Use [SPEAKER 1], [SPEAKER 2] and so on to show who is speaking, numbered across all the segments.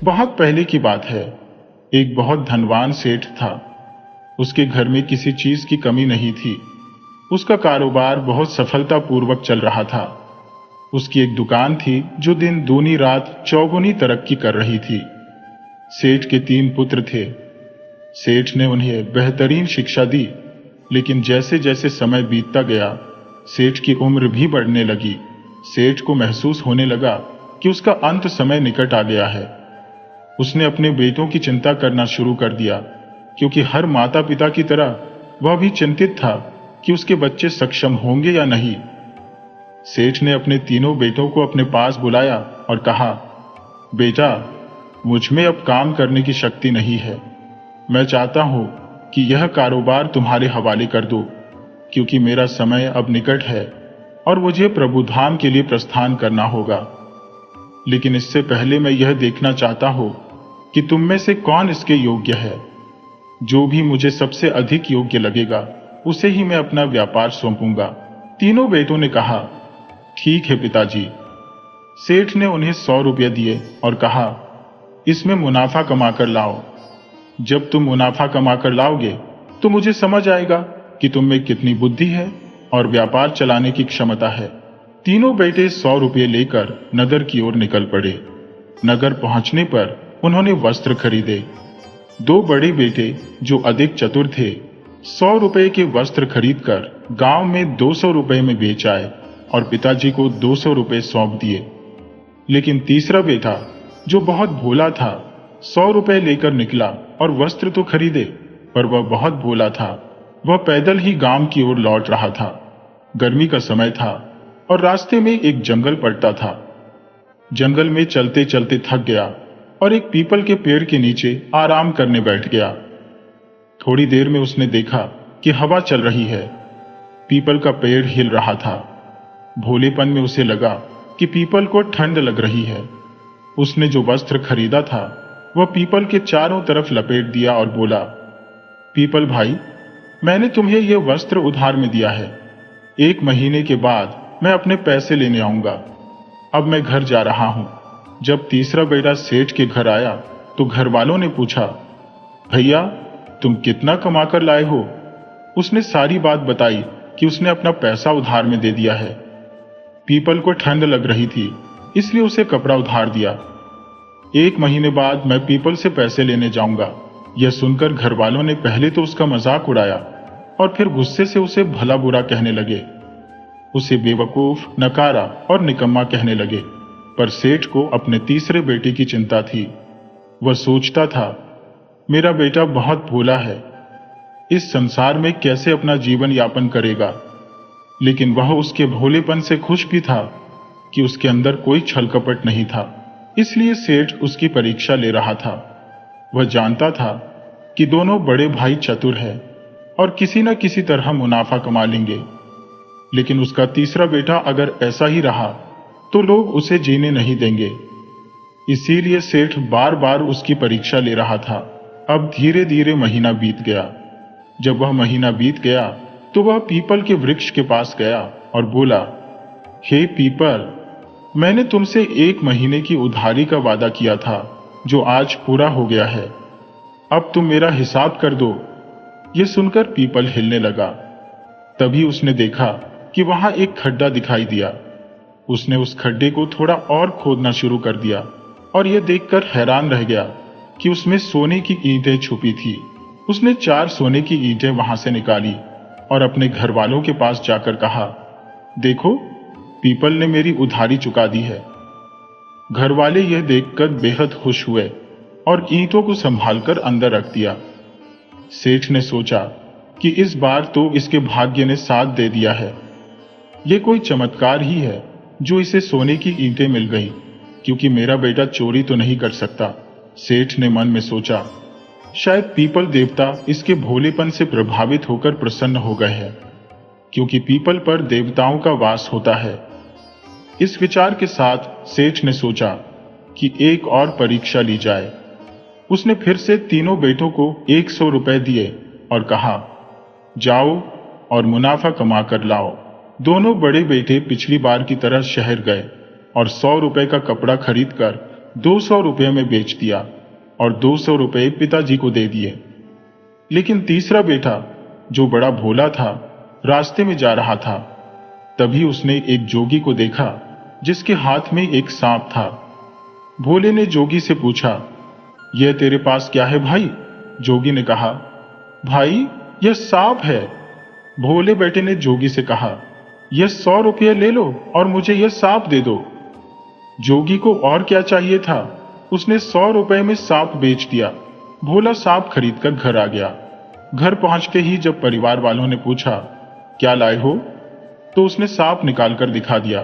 [SPEAKER 1] बहुत पहले की बात है। एक बहुत धनवान सेठ था। उसके घर में किसी चीज की कमी नहीं थी। उसका कारोबार बहुत सफलतापूर्वक चल रहा था। उसकी एक दुकान थी जो दिन दूनी रात चौगुनी तरक्की कर रही थी। सेठ के 3 पुत्र थे। सेठ ने उन्हें बेहतरीन शिक्षा दी, लेकिन जैसे जैसे समय बीतता गया, सेठ की उम्र भी बढ़ने लगी। सेठ को महसूस होने लगा कि उसका अंत समय निकट आ गया है। उसने अपने बेटों की चिंता करना शुरू कर दिया, क्योंकि हर माता पिता की तरह वह भी चिंतित था कि उसके बच्चे सक्षम होंगे या नहीं। सेठ ने अपने तीनों बेटों को अपने पास बुलाया और कहा, बेटा, मुझ में अब काम करने की शक्ति नहीं है। मैं चाहता हूं कि यह कारोबार तुम्हारे हवाले कर दो, क्योंकि मेरा समय अब निकट है और मुझे प्रभुधाम के लिए प्रस्थान करना होगा। लेकिन इससे पहले मैं यह देखना चाहता हूं कि तुम में से कौन इसके योग्य है। जो भी मुझे सबसे अधिक योग्य लगेगा, उसे ही मैं अपना व्यापार सौंपूंगा। तीनों बेटों ने कहा, ठीक है पिताजी। सेठ ने उन्हें 100 रुपये दिए और कहा, इसमें मुनाफा कमाकर लाओ। जब तुम मुनाफा कमाकर लाओगे तो मुझे समझ आएगा कि तुम में कितनी बुद्धि है और व्यापार चलाने की क्षमता है। तीनों बेटे 100 रुपये लेकर नगर की ओर निकल पड़े। नगर पहुंचने पर उन्होंने वस्त्र खरीदे। 2 बड़े बेटे, जो अधिक चतुर थे, 100 रुपये के वस्त्र खरीदकर गांव में 200 रुपये में बेच आए और पिताजी को 200 रुपये सौंप दिए। लेकिन तीसरा बेटा, जो बहुत भोला था, 100 रुपये लेकर निकला और वस्त्र तो खरीदे, पर वह बहुत भोला था। वह पैदल ही गांव की ओर लौट रहा था। गर्मी का समय था और रास्ते में एक जंगल पड़ता था। जंगल में चलते चलते थक गया और एक पीपल के पेड़ के नीचे आराम करने बैठ गया। थोड़ी देर में उसने देखा कि हवा चल रही है। पीपल का पेड़ हिल रहा था। भोलेपन में उसे लगा कि पीपल को ठंड लग रही है। उसने जो वस्त्र खरीदा था वह पीपल के चारों तरफ लपेट दिया और बोला, पीपल भाई, मैंने तुम्हें यह वस्त्र उधार में दिया है। 1 महीने के बाद मैं अपने पैसे लेने आऊंगा। अब मैं घर जा रहा हूं। जब तीसरा बेटा सेठ के घर आया तो घर वालों ने पूछा, भैया, तुम कितना कमा कर लाए हो? उसने सारी बात बताई कि उसने अपना पैसा उधार में दे दिया है। पीपल को ठंड लग रही थी, इसलिए उसे कपड़ा उधार दिया। 1 महीने बाद मैं पीपल से पैसे लेने जाऊंगा। यह सुनकर घर वालों ने पहले तो उसका मजाक उड़ाया और फिर गुस्से से उसे भला बुरा कहने लगे। उसे बेवकूफ, नकारा और निकम्मा कहने लगे। पर सेठ को अपने तीसरे बेटे की चिंता थी। वह सोचता था, मेरा बेटा बहुत भोला है, इस संसार में कैसे अपना जीवन यापन करेगा। लेकिन वह उसके भोलेपन से खुश भी था कि उसके अंदर कोई छल कपट नहीं था। इसलिए सेठ उसकी परीक्षा ले रहा था। वह जानता था कि दोनों बड़े भाई चतुर हैं और किसी न किसी तरह मुनाफा कमा लेंगे। लेकिन उसका तीसरा बेटा अगर ऐसा ही रहा तो लोग उसे जीने नहीं देंगे। इसीलिए सेठ बार बार उसकी परीक्षा ले रहा था। अब धीरे धीरे महीना बीत गया। जब वह महीना बीत गया तो वह पीपल के वृक्ष के पास गया और बोला, हे पीपल, मैंने तुमसे 1 महीने की उधारी का वादा किया था, जो आज पूरा हो गया है। अब तुम मेरा हिसाब कर दो। यह सुनकर पीपल हिलने लगा। तभी उसने देखा कि वहां एक खड्डा दिखाई दिया। उसने उस खड्डे को थोड़ा और खोदना शुरू कर दिया और यह देखकर हैरान रह गया कि उसमें सोने की ईंटें छुपी थी। उसने 4 सोने की ईंटें वहां से निकाली और अपने घर वालों के पास जाकर कहा, देखो, पीपल ने मेरी उधारी चुका दी है। घर वाले यह देखकर बेहद खुश हुए और ईंटों को संभालकर अंदर रख दिया। सेठ ने सोचा कि इस बार तो इसके भाग्य ने साथ दे दिया है। यह कोई चमत्कार ही है जो इसे सोने की ईंटें मिल गई, क्योंकि मेरा बेटा चोरी तो नहीं कर सकता। सेठ ने मन में सोचा, शायद पीपल देवता इसके भोलेपन से प्रभावित होकर प्रसन्न हो गए हैं, क्योंकि पीपल पर देवताओं का वास होता है। इस विचार के साथ सेठ ने सोचा कि एक और परीक्षा ली जाए। उसने फिर से तीनों बेटों को 100 रुपए दिए और कहा, जाओ और मुनाफा कमा कर लाओ। दोनों बड़े बेटे पिछली बार की तरह शहर गए और 100 रुपए का कपड़ा खरीदकर 200 रुपये में बेच दिया और 200 रुपये पिताजी को दे दिए। लेकिन तीसरा बेटा, जो बड़ा भोला था, रास्ते में जा रहा था। तभी उसने एक जोगी को देखा जिसके हाथ में एक सांप था। भोले ने जोगी से पूछा, यह तेरे पास क्या है भाई? जोगी ने कहा, भाई यह सांप है। भोले बेटे ने जोगी से कहा, यह 100 रुपये ले लो और मुझे यह सांप दे दो। जोगी को और क्या चाहिए था, उसने 100 रुपये में सांप बेच दिया। भोला सांप खरीदकर घर आ गया। घर पहुंचते ही जब परिवार वालों ने पूछा, क्या लाए हो, तो उसने सांप निकालकर दिखा दिया।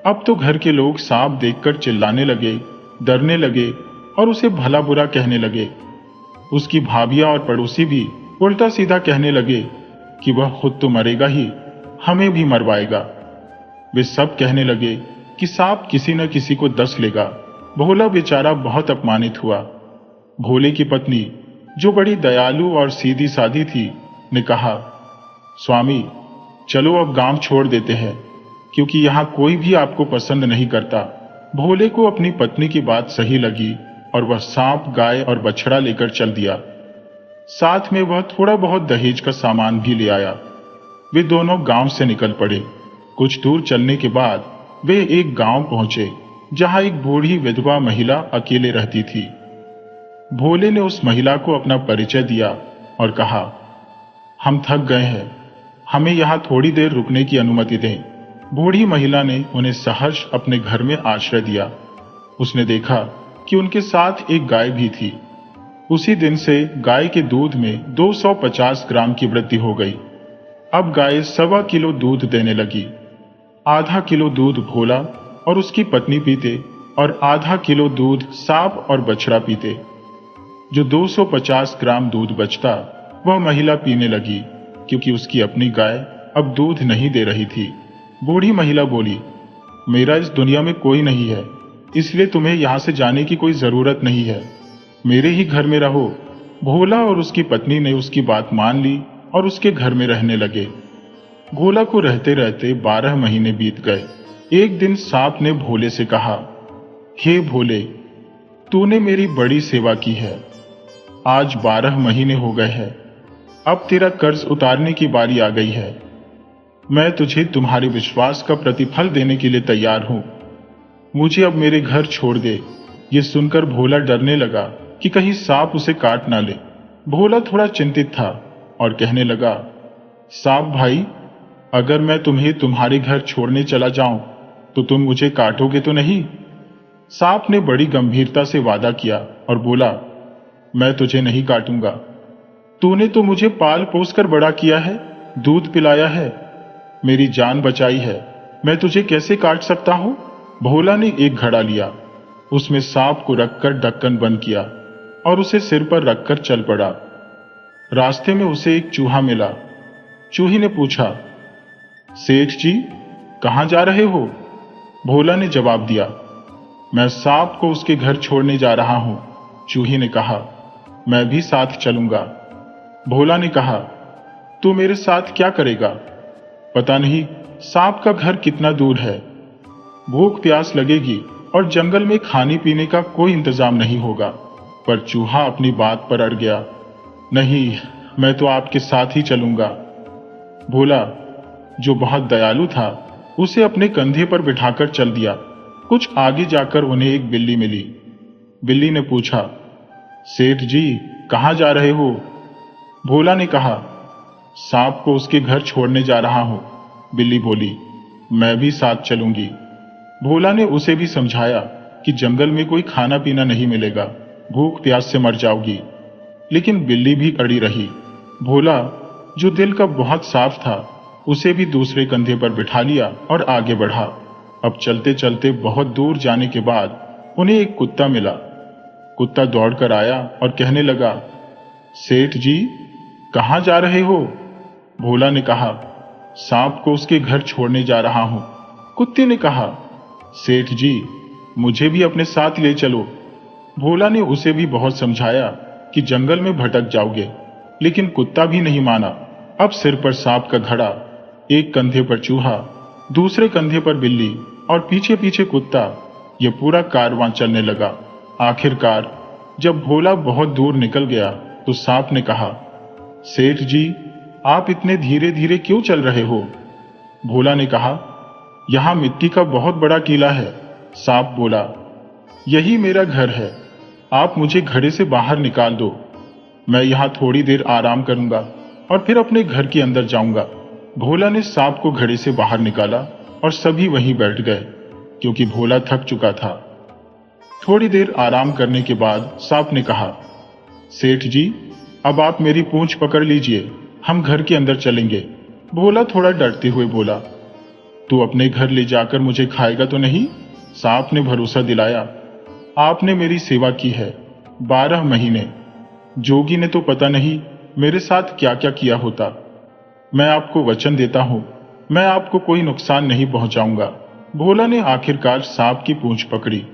[SPEAKER 1] अब तो घर के लोग सांप देखकर चिल्लाने लगे, डरने लगे और उसे भला बुरा कहने लगे। उसकी भाभियां और पड़ोसी भी उल्टा सीधा कहने लगे कि वह खुद तो मरेगा ही, हमें भी मरवाएगा। वे सब कहने लगे कि सांप किसी न किसी को डस लेगा। भोला बेचारा बहुत अपमानित हुआ। भोले की पत्नी, जो बड़ी दयालु और सीधी सादी थी, ने कहा, स्वामी चलो अब गांव छोड़ देते हैं, क्योंकि यहां कोई भी आपको पसंद नहीं करता। भोले को अपनी पत्नी की बात सही लगी और वह सांप, गाय और बछड़ा लेकर चल दिया। साथ में वह थोड़ा बहुत दहेज का सामान भी ले आया। वे दोनों गांव से निकल पड़े। कुछ दूर चलने के बाद वे एक गांव पहुंचे जहां एक बूढ़ी विधवा महिला अकेले रहती थी। भोले ने उस महिला को अपना परिचय दिया और कहा, हम थक गए हैं, हमें यहां थोड़ी देर रुकने की अनुमति दें। बूढ़ी महिला ने उन्हें सहर्ष अपने घर में आश्रय दिया। उसने देखा कि उनके साथ एक गाय भी थी। उसी दिन से गाय के दूध में 250 ग्राम की वृद्धि हो गई। अब गाय 1.25 किलो दूध देने लगी। आधा किलो दूध भोला और उसकी पत्नी पीते और आधा किलो दूध सांप और बछड़ा पीते। जो 250 ग्राम दूध बचता वह महिला पीने लगी, क्योंकि उसकी अपनी गाय अब दूध नहीं दे रही थी। बूढ़ी महिला बोली, मेरा इस दुनिया में कोई नहीं है, इसलिए तुम्हें यहां से जाने की कोई जरूरत नहीं है, मेरे ही घर में रहो। भोला और उसकी पत्नी ने उसकी बात मान ली और उसके घर में रहने लगे। भोला को रहते रहते 12 महीने बीत गए। एक दिन सांप ने भोले से कहा, हे भोले, तूने मेरी बड़ी सेवा की है। आज 12 महीने हो गए हैं, अब तेरा कर्ज उतारने की बारी आ गई है। मैं तुझे तुम्हारे विश्वास का प्रतिफल देने के लिए तैयार हूं। मुझे अब मेरे घर छोड़ दे। ये सुनकर भोला डरने लगा कि कहीं सांप उसे काट ना ले। भोला थोड़ा चिंतित था और कहने लगा, सांप भाई, अगर मैं तुम्हें तुम्हारे घर छोड़ने चला जाऊं तो तुम मुझे काटोगे तो नहीं? सांप ने बड़ी गंभीरता से वादा किया और बोला, मैं तुझे नहीं काटूंगा। तूने तो मुझे पाल पोस कर बड़ा किया है, दूध पिलाया है, मेरी जान बचाई है, मैं तुझे कैसे काट सकता हूं? भोला ने एक घड़ा लिया, उसमें सांप को रखकर ढक्कन बंद किया और उसे सिर पर रखकर चल पड़ा। रास्ते में उसे एक चूहा मिला। चूहे ने पूछा, सेठ जी, कहां जा रहे हो? भोला ने जवाब दिया, मैं सांप को उसके घर छोड़ने जा रहा हूं। चूहे ने कहा, मैं भी साथ चलूंगा। भोला ने कहा, तू मेरे साथ क्या करेगा? पता नहीं सांप का घर कितना दूर है, भूख प्यास लगेगी और जंगल में खाने पीने का कोई इंतजाम नहीं होगा। पर चूहा अपनी बात पर अड़ गया, नहीं, मैं तो आपके साथ ही चलूंगा। भोला, जो बहुत दयालु था, उसे अपने कंधे पर बिठाकर चल दिया। कुछ आगे जाकर उन्हें एक बिल्ली मिली। बिल्ली ने पूछा, सेठ जी, कहां जा रहे हो? भोला ने कहा, सांप को उसके घर छोड़ने जा रहा हूं। बिल्ली बोली, मैं भी साथ चलूंगी। भोला ने उसे भी समझाया कि जंगल में कोई खाना पीना नहीं मिलेगा, भूख प्यास से मर जाओगी। लेकिन बिल्ली भी अड़ी रही। भोला, जो दिल का बहुत साफ था, उसे भी दूसरे कंधे पर बिठा लिया और आगे बढ़ा। अब चलते चलते बहुत दूर जाने के बाद उन्हें एक कुत्ता मिला। कुत्ता दौड़कर आया और कहने लगा, सेठ जी, कहां जा रहे हो? भोला ने कहा, सांप को उसके घर छोड़ने जा रहा हूं। कुत्ते ने कहा, सेठ जी, मुझे भी अपने साथ ले चलो। भोला ने उसे भी बहुत समझाया कि जंगल में भटक जाओगे, लेकिन कुत्ता भी नहीं माना। अब सिर पर सांप का घड़ा, एक कंधे पर चूहा, दूसरे कंधे पर बिल्ली और पीछे पीछे कुत्ता, यह पूरा कारवां चलने लगा। आखिरकार जब भोला बहुत दूर निकल गया तो सांप ने कहा, सेठ जी, आप इतने धीरे धीरे क्यों चल रहे हो? भोला ने कहा, यहाँ मिट्टी का बहुत बड़ा टीला है। सांप बोला, यही मेरा घर है, आप मुझे घड़े से बाहर निकाल दो। मैं यहाँ थोड़ी देर आराम करूंगा और फिर अपने घर के अंदर जाऊंगा। भोला ने सांप को घड़े से बाहर निकाला और सभी वहीं बैठ गए, क्योंकि भोला थक चुका था। थोड़ी देर आराम करने के बाद सांप ने कहा, सेठ जी, अब आप मेरी पूंछ पकड़ लीजिए, हम घर के अंदर चलेंगे। भोला थोड़ा डरते हुए बोला, तू अपने घर ले जाकर मुझे खाएगा तो नहीं? सांप ने भरोसा दिलाया, आपने मेरी सेवा की है 12 महीने, जोगी ने तो पता नहीं मेरे साथ क्या क्या किया होता। मैं आपको वचन देता हूं, मैं आपको कोई नुकसान नहीं पहुंचाऊंगा। भोला ने आखिरकार सांप की पूंछ पकड़ी।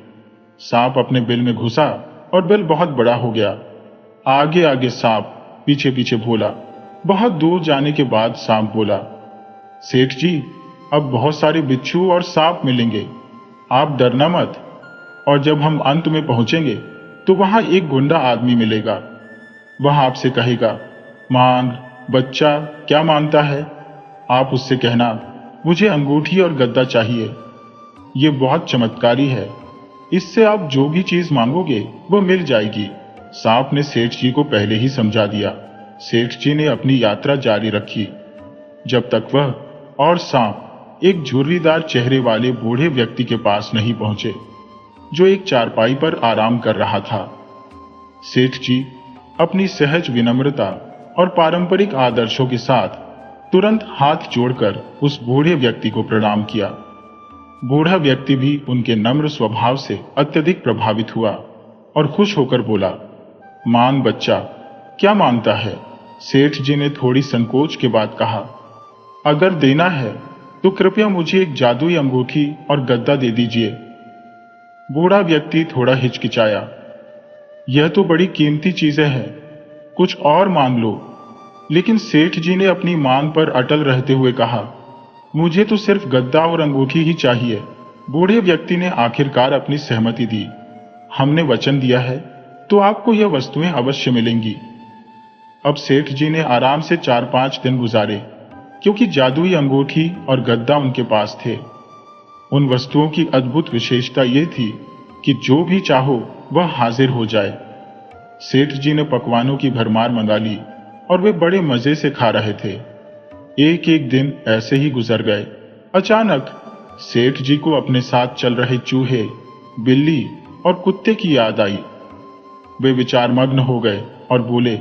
[SPEAKER 1] सांप अपने बिल में घुसा और बिल बहुत बड़ा हो गया। आगे आगे सांप, पीछे पीछे भोला। बहुत दूर जाने के बाद सांप बोला, सेठ जी, अब बहुत सारे बिच्छू और सांप मिलेंगे, आप डरना मत। और जब हम अंत में पहुंचेंगे तो वहां एक गुंडा आदमी मिलेगा। वह आपसे कहेगा, मांग बच्चा क्या मांगता है? आप उससे कहना, मुझे अंगूठी और गद्दा चाहिए। ये बहुत चमत्कारी है, इससे आप जो भी चीज मांगोगे वो मिल जाएगी। सांप ने सेठ जी को पहले ही समझा दिया। सेठ जी ने अपनी यात्रा जारी रखी, जब तक वह और सांप एक झुर्रीदार चेहरे वाले बूढ़े व्यक्ति के पास नहीं पहुंचे, जो एक चारपाई पर आराम कर रहा था। सेठ जी अपनी सहज विनम्रता और पारंपरिक आदर्शों के साथ तुरंत हाथ जोड़कर उस बूढ़े व्यक्ति को प्रणाम किया। बूढ़ा व्यक्ति भी उनके नम्र स्वभाव से अत्यधिक प्रभावित हुआ और खुश होकर बोला, मांग बच्चा, क्या मांगता है? सेठ जी ने थोड़ी संकोच के बाद कहा, अगर देना है तो कृपया मुझे एक जादुई अंगूठी और गद्दा दे दीजिए। बूढ़ा व्यक्ति थोड़ा हिचकिचाया, यह तो बड़ी कीमती चीजें हैं, कुछ और मांग लो। लेकिन सेठ जी ने अपनी मांग पर अटल रहते हुए कहा, मुझे तो सिर्फ गद्दा और अंगूठी ही चाहिए। बूढ़े व्यक्ति ने आखिरकार अपनी सहमति दी, हमने वचन दिया है तो आपको यह वस्तुएं अवश्य मिलेंगी। अब सेठ जी ने आराम से 4-5 दिन गुजारे, क्योंकि जादुई अंगूठी और गद्दा उनके पास थे। उन वस्तुओं की अद्भुत विशेषता यह थी कि जो भी चाहो वह हाजिर हो जाए। सेठ जी ने पकवानों की भरमार मंगा ली और वे बड़े मजे से खा रहे थे। एक एक दिन ऐसे ही गुजर गए। अचानक सेठ जी को अपने साथ चल रहे चूहे, बिल्ली और कुत्ते की याद आई। वे विचारमग्न हो गए और बोले,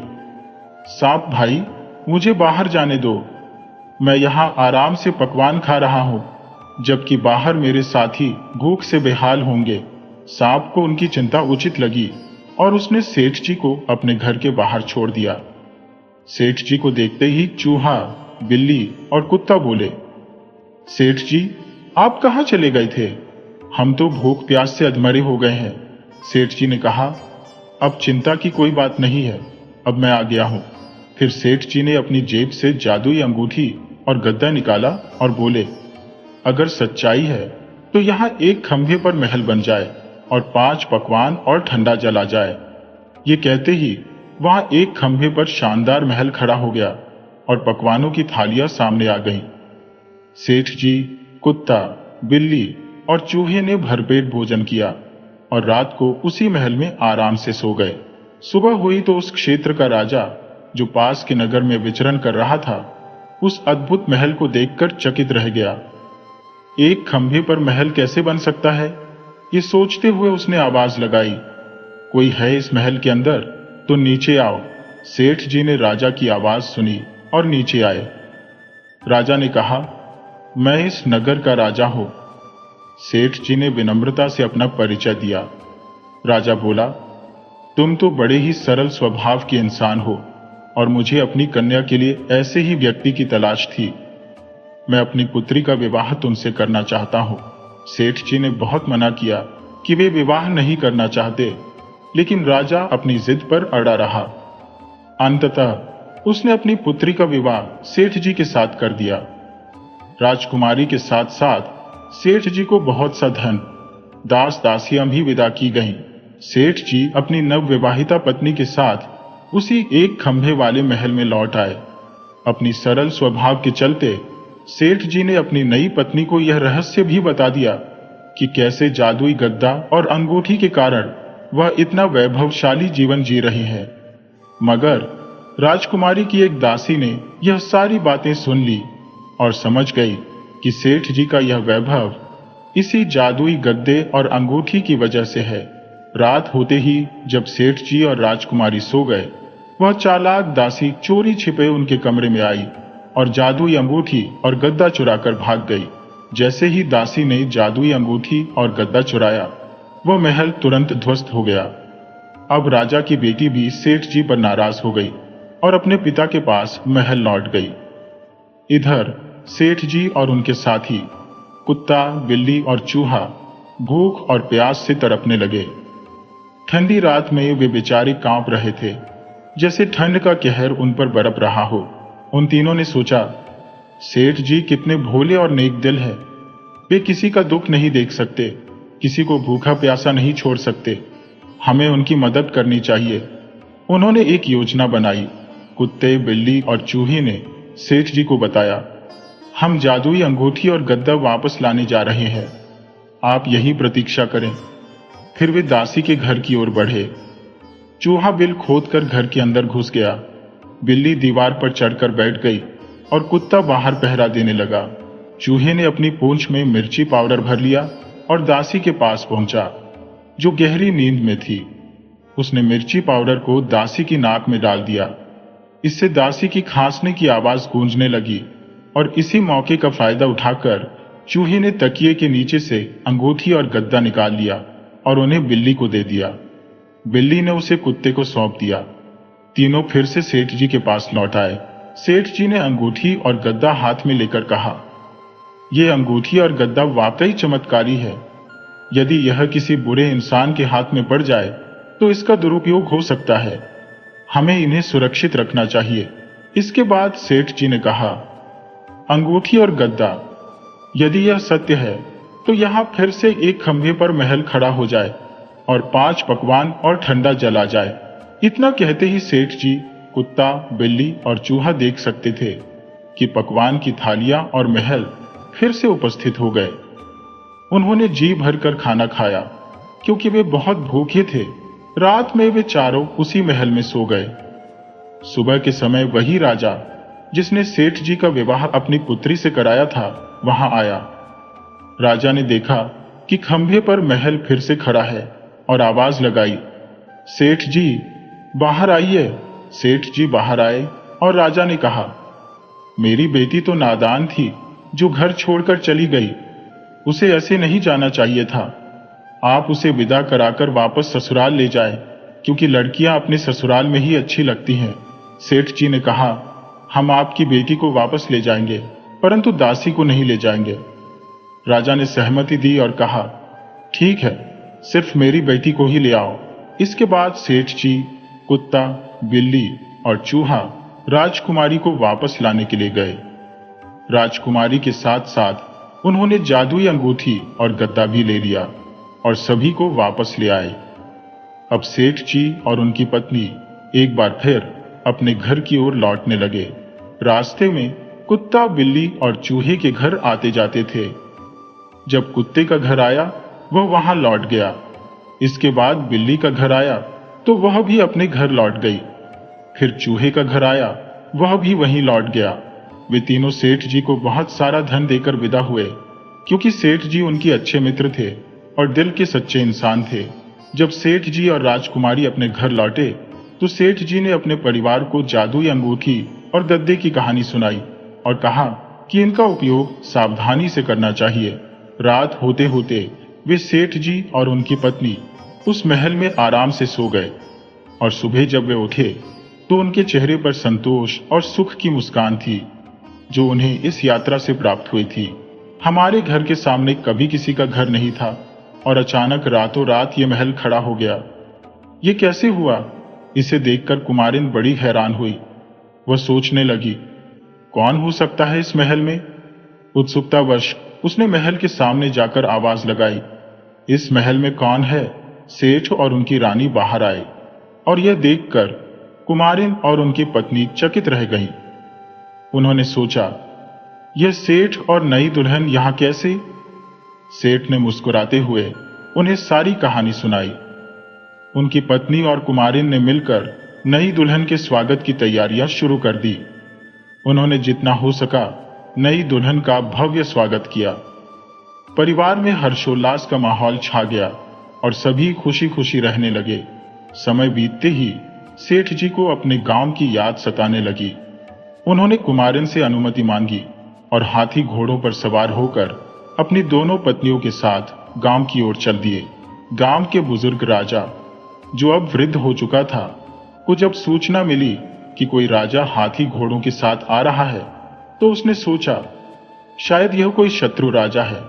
[SPEAKER 1] सांप भाई, मुझे बाहर जाने दो, मैं यहां आराम से पकवान खा रहा हूं, जबकि बाहर मेरे साथी भूख से बेहाल होंगे। सांप को उनकी चिंता उचित लगी और उसने सेठ जी को अपने घर के बाहर छोड़ दिया। सेठ जी को देखते ही चूहा, बिल्ली और कुत्ता बोले, सेठ जी, आप कहां चले गए थे? हम तो भूख प्यास से अधमरे हो गए हैं। सेठ जी ने कहा, अब चिंता की कोई बात नहीं है, अब मैं आ गया हूं। फिर सेठ जी ने अपनी जेब से जादुई अंगूठी और गद्दा निकाला और बोले, अगर सच्चाई है तो यहाँ एक खंभे पर महल बन जाए और 5 पकवान और ठंडा जल आ जाए। ये कहते ही वहां एक खंभे पर शानदार महल खड़ा हो गया और पकवानों की थालियां सामने आ गईं। सेठ जी, कुत्ता, बिल्ली और चूहे ने भरपेट भोजन किया और रात को उसी महल में आराम से सो गए। सुबह हुई तो उस क्षेत्र का राजा, जो पास के नगर में विचरण कर रहा था, उस अद्भुत महल को देखकर चकित रह गया। एक खंभे पर महल कैसे बन सकता है? ये सोचते हुए उसने आवाज लगाई, कोई है इस महल के अंदर? तो नीचे आओ। सेठ जी ने राजा की आवाज सुनी और नीचे आए। राजा ने कहा, मैं इस नगर का राजा हूं। सेठ जी ने विनम्रता से अपना परिचय दिया। राजा बोला, तुम तो बड़े ही सरल स्वभाव के इंसान हो और मुझे अपनी कन्या के लिए ऐसे ही व्यक्ति की तलाश थी। मैं अपनी पुत्री का विवाह तुमसे करना चाहता हूं। सेठ जी ने बहुत मना किया कि वे विवाह नहीं करना चाहते, लेकिन राजा अपनी जिद पर अड़ा रहा। अंततः उसने अपनी पुत्री का विवाह सेठ जी के साथ कर दिया। राजकुमारी के साथ साथ सेठ जी को बहुत सा धन, दास दासियां भी विदा की गईं सेठ जी अपनी नवविवाहिता पत्नी के साथ उसी एक खंभे वाले महल में लौट आए। अपनी सरल स्वभाव के चलते सेठ जी ने अपनी नई पत्नी को यह रहस्य भी बता दिया कि कैसे जादुई गद्दा और अंगूठी के कारण वह इतना वैभवशाली जीवन जी रही है। मगर राजकुमारी की एक दासी ने यह सारी बातें सुन ली और समझ गई कि सेठ जी का यह वैभव इसी जादुई गद्दे और अंगूठी की वजह से है। रात होते ही जब सेठ जी और राजकुमारी सो गए, वह चालाक दासी चोरी छिपे उनके कमरे में आई और जादुई अंगूठी और गद्दा चुराकर भाग गई। जैसे ही दासी ने जादुई अंगूठी और गद्दा चुराया, वह महल तुरंत ध्वस्त हो गया। अब राजा की बेटी भी सेठ जी पर नाराज हो गई और अपने पिता के पास महल लौट गई। इधर सेठ जी और उनके साथी कुत्ता, बिल्ली और चूहा भूख और प्यास से तड़पने लगे। ठंडी रात में वे बेचारे कांप रहे थे, जैसे ठंड का कहर उन पर बरप रहा हो। उन तीनों ने सोचा, सेठ जी कितने भोले और नेक दिल है। वे किसी का दुख नहीं देख सकते, किसी को भूखा प्यासा नहीं छोड़ सकते। हमें उनकी मदद करनी चाहिए। उन्होंने एक योजना बनाई। कुत्ते, बिल्ली और चूहे ने सेठ जी को बताया, हम जादुई अंगूठी और गद्दा वापस लाने जा रहे हैं, आप यही प्रतीक्षा करें। फिर वे दासी के घर की ओर बढ़े। चूहा बिल खोदकर घर के अंदर घुस गया, बिल्ली दीवार पर चढ़कर बैठ गई और कुत्ता बाहर पहरा देने लगा। चूहे ने अपनी पूंछ में मिर्ची पाउडर भर लिया और दासी के पास पहुंचा, जो गहरी नींद में थी। उसने मिर्ची पाउडर को दासी की नाक में डाल दिया। इससे दासी की खांसने की आवाज गूंजने लगी और इसी मौके का फायदा उठाकर चूहे ने तकिए के नीचे से अंगूठी और गद्दा निकाल लिया और उन्हें बिल्ली को दे दिया। बिल्ली ने उसे कुत्ते को सौंप दिया। तीनों फिर से सेठ जी के पास लौट आए। सेठ जी ने अंगूठी और गद्दा हाथ में लेकर कहा, यह अंगूठी और गद्दा वाकई चमत्कारी है। यदि यह किसी बुरे इंसान के हाथ में पड़ जाए तो इसका दुरुपयोग हो सकता है। हमें इन्हें सुरक्षित रखना चाहिए। इसके बाद सेठ जी ने कहा, अंगूठी और गद्दा, यदि यह सत्य है तो यहां फिर से एक खंभे पर महल खड़ा हो जाए और 5 पकवान और ठंडा जल आ जाए। इतना कहते ही सेठ जी, कुत्ता, बिल्ली और चूहा देख सकते थे कि पकवान की थालियां और महल फिर से उपस्थित हो गए। उन्होंने जी भरकर खाना खाया क्योंकि वे बहुत भूखे थे। रात में वे चारों उसी महल में सो गए। सुबह के समय वही राजा जिसने सेठ जी का विवाह अपनी पुत्री से कराया था, वहां आया। राजा ने देखा कि खंभे पर महल फिर से खड़ा है और आवाज लगाई, सेठ जी बाहर आइए। सेठ जी बाहर आए और राजा ने कहा, मेरी बेटी तो नादान थी जो घर छोड़कर चली गई। उसे ऐसे नहीं जाना चाहिए था। आप उसे विदा कराकर वापस ससुराल ले जाएं, क्योंकि लड़कियां अपने ससुराल में ही अच्छी लगती हैं। सेठ जी ने कहा, हम आपकी बेटी को वापस ले जाएंगे, परंतु दासी को नहीं ले जाएंगे। राजा ने सहमति दी और कहा, ठीक है, सिर्फ मेरी बेटी को ही ले आओ। इसके बाद सेठ जी, कुत्ता, बिल्ली और चूहा राजकुमारी को वापस लाने के लिए गए। राजकुमारी के साथ साथ उन्होंने जादुई अंगूठी और गद्दा भी ले लिया और सभी को वापस ले आए। अब सेठ जी और उनकी पत्नी एक बार फिर अपने घर की ओर लौटने लगे। रास्ते में कुत्ता, बिल्ली और चूहे के घर आते जाते थे। जब कुत्ते का घर आया, वह वहां लौट गया। इसके बाद बिल्ली का घर आया तो वह भी अपने घर लौट गई। फिर चूहे का घर आया, वह भी वहीं लौट गया। वे तीनों सेठ जी को बहुत सारा धन देकर विदा हुए, क्योंकि सेठ जी उनके अच्छे मित्र थे और दिल के सच्चे इंसान थे। जब सेठ जी और राजकुमारी अपने घर लौटे तो सेठ जी ने अपने परिवार को जादुई अंगूठी और गद्दे की कहानी सुनाई और कहा कि इनका उपयोग सावधानी से करना चाहिए। रात होते होते वे सेठ जी और उनकी पत्नी उस महल में आराम से सो गए और सुबह जब वे उठे तो उनके चेहरे पर संतोष और सुख की मुस्कान थी, जो उन्हें इस यात्रा से प्राप्त हुई थी। हमारे घर के सामने कभी किसी का घर नहीं था और अचानक रातों रात ये महल खड़ा हो गया। ये कैसे हुआ? इसे देखकर कुमारिन बड़ी हैरान हुई। वह सोचने लगी, कौन हो सकता है इस महल में? उत्सुकतावश उसने महल के सामने जाकर आवाज लगाई, इस महल में कौन है? सेठ और उनकी रानी बाहर आए और यह देखकर कुमारिन और उनकी पत्नी चकित रह गईं। उन्होंने सोचा, यह सेठ और नई दुल्हन यहां कैसे? सेठ ने मुस्कुराते हुए उन्हें सारी कहानी सुनाई। उनकी पत्नी और कुमारिन ने मिलकर नई दुल्हन के स्वागत की तैयारियां शुरू कर दी। उन्होंने जितना हो सका नई दुल्हन का भव्य स्वागत किया। परिवार में हर्षोल्लास का माहौल छा गया और सभी खुशी खुशी रहने लगे। समय बीतते ही सेठ जी को अपने गांव की याद सताने लगी। उन्होंने कुमारिन से अनुमति मांगी और हाथी घोड़ों पर सवार होकर अपनी दोनों पत्नियों के साथ गांव की ओर चल दिए। गांव के बुजुर्ग राजा, जो अब वृद्ध हो चुका था, को जब सूचना मिली कि कोई राजा हाथी घोड़ों के साथ आ रहा है, तो उसने सोचा, शायद यह कोई शत्रु राजा है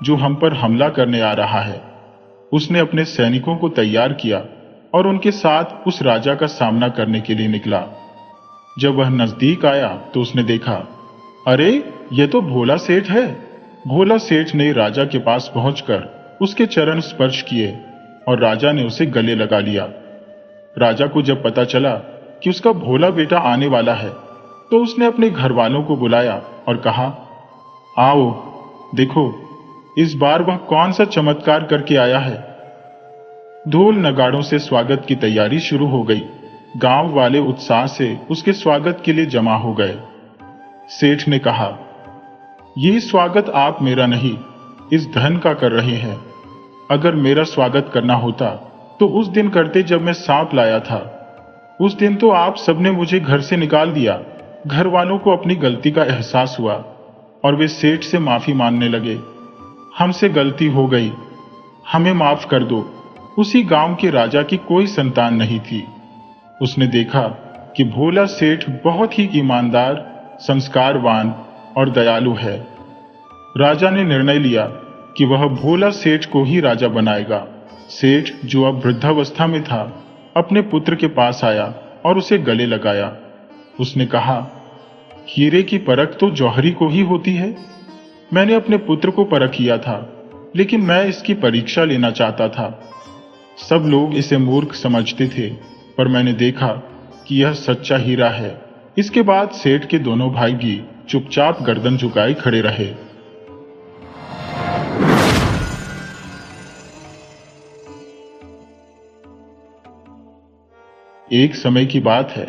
[SPEAKER 1] जो हम पर हमला करने आ रहा है। उसने अपने सैनिकों को तैयार किया और उनके साथ उस राजा का सामना करने के लिए निकला। जब वह नजदीक आया तो उसने देखा, अरे यह तो भोला सेठ है। भोला सेठ ने राजा के पास पहुंचकर उसके चरण स्पर्श किए और राजा ने उसे गले लगा लिया। राजा को जब पता चला कि उसका भोला बेटा आने वाला है, तो उसने अपने घर वालों को बुलाया और कहा, आओ देखो, इस बार वह कौन सा चमत्कार करके आया है। ढोल नगाड़ों से स्वागत की तैयारी शुरू हो गई। गांव वाले उत्साह से उसके स्वागत के लिए जमा हो गए। सेठ ने कहा, ये स्वागत आप मेरा नहीं, इस धन का कर रहे हैं। अगर मेरा स्वागत करना होता तो उस दिन करते जब मैं सांप लाया था। उस दिन तो आप सबने मुझे घर से निकाल दिया। घर वालों को अपनी गलती का एहसास हुआ और वे सेठ से माफी मांगने लगे। हमसे गलती हो गई, हमें माफ कर दो। उसी गांव के राजा की कोई संतान नहीं थी। उसने देखा कि भोला सेठ बहुत ही ईमानदार, संस्कारवान और दयालु है। राजा ने निर्णय लिया कि वह भोला सेठ को ही राजा बनाएगा। सेठ, जो अब वृद्धावस्था में था, अपने पुत्र के पास आया और उसे गले लगाया। उसने कहा, हीरे की परख तो जौहरी को ही होती है। मैंने अपने पुत्र को परख किया था, लेकिन मैं इसकी परीक्षा लेना चाहता था। सब लोग इसे मूर्ख समझते थे, पर मैंने देखा कि यह सच्चा हीरा है। इसके बाद सेठ के दोनों भाई भी चुपचाप गर्दन झुकाए खड़े रहे। एक समय की बात है।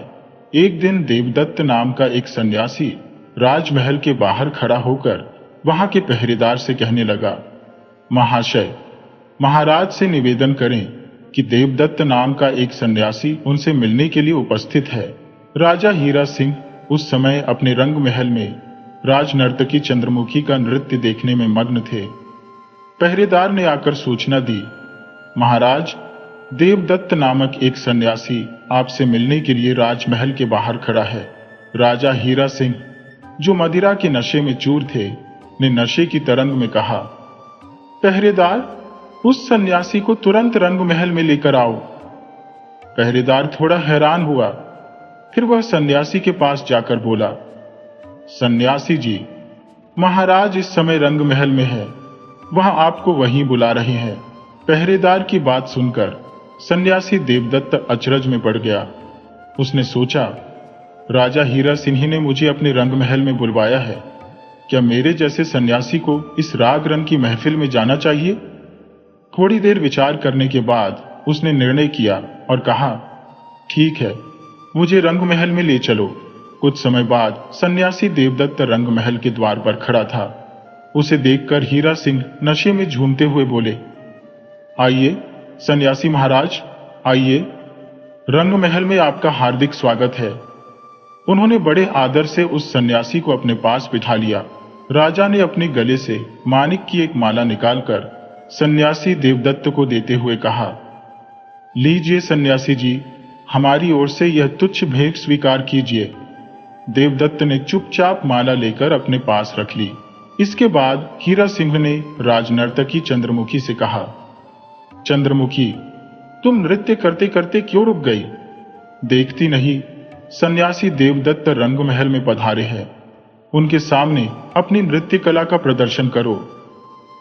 [SPEAKER 1] एक दिन देवदत्त नाम का एक सन्यासी राजमहल के बाहर खड़ा होकर वहां के पहरेदार से कहने लगा, महाशय, महाराज से निवेदन करें कि देवदत्त नाम का एक सन्यासी उनसे मिलने के लिए उपस्थित है। राजा हीरा सिंह उस समय अपने रंग महल में राजनर्तकी चंद्रमुखी का नृत्य देखने में मग्न थे। पहरेदार ने आकर सूचना दी, महाराज, देवदत्त नामक एक सन्यासी आपसे मिलने के लिए राजमहल के बाहर खड़ा है। राजा हीरा सिंह, जो मदिरा के नशे में चूर थे, ने नशे की तरंग में कहा, पहरेदार, उस सन्यासी को तुरंत रंग महल में लेकर आओ। पहरेदार थोड़ा हैरान हुआ। फिर वह सन्यासी के पास जाकर बोला, सन्यासी जी, महाराज इस समय रंग महल में है, वह आपको वहीं बुला रहे हैं। पहरेदार की बात सुनकर सन्यासी देवदत्त अचरज में पड़ गया। उसने सोचा, राजा हीरा सिंह ने मुझे अपने रंग महल में बुलवाया है। क्या मेरे जैसे सन्यासी को इस राग रंग की महफिल में जाना चाहिए? थोड़ी देर विचार करने के बाद उसने निर्णय किया और कहा, ठीक है, मुझे रंग महल में ले चलो। कुछ समय बाद सन्यासी देवदत्त रंग महल के द्वार पर खड़ा था। उसे देखकर हीरा सिंह नशे में झूमते हुए बोले, आइए सन्यासी महाराज, आइए, रंग महल में आपका हार्दिक स्वागत है। उन्होंने बड़े आदर से उस सन्यासी को अपने पास बिठा लिया। राजा ने अपने गले से माणिक की एक माला निकालकर सन्यासी देवदत्त को देते हुए कहा, लीजिए सन्यासी जी, हमारी ओर से यह तुच्छ भेंट स्वीकार कीजिए। देवदत्त ने चुपचाप माला लेकर अपने पास रख ली। इसके बाद हीरा सिंह ने राजनर्तकी चंद्रमुखी से कहा, चंद्रमुखी, तुम नृत्य करते करते क्यों रुक गई? देखती नहीं, सन्यासी देवदत्त रंग महल में पधारे हैं। उनके सामने अपनी नृत्य कला का प्रदर्शन करो।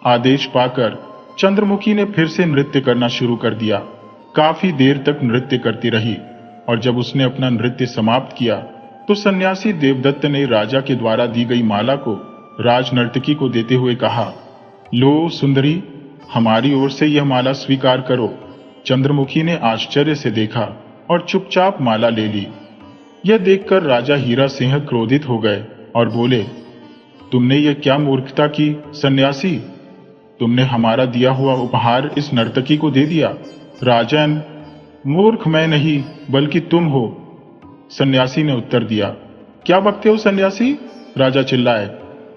[SPEAKER 1] आदेश पाकर चंद्रमुखी ने फिर से नृत्य करना शुरू कर दिया। काफी देर तक नृत्य करती रही और जब उसने अपना नृत्य समाप्त किया तो सन्यासी देवदत्त ने राजा के द्वारा दी गई माला को राज नर्तकी को देते हुए कहा, लो सुंदरी, हमारी ओर से यह माला स्वीकार करो। चंद्रमुखी ने आश्चर्य से देखा और चुपचाप माला ले ली। यह देखकर राजा हीरा सिंह क्रोधित हो गए और बोले, तुमने यह क्या मूर्खता की सन्यासी? तुमने हमारा दिया हुआ उपहार इस नर्तकी को दे दिया। राजन, मूर्ख मैं नहीं बल्कि तुम हो, सन्यासी ने उत्तर दिया। क्या बकते हो सन्यासी? राजा चिल्लाए।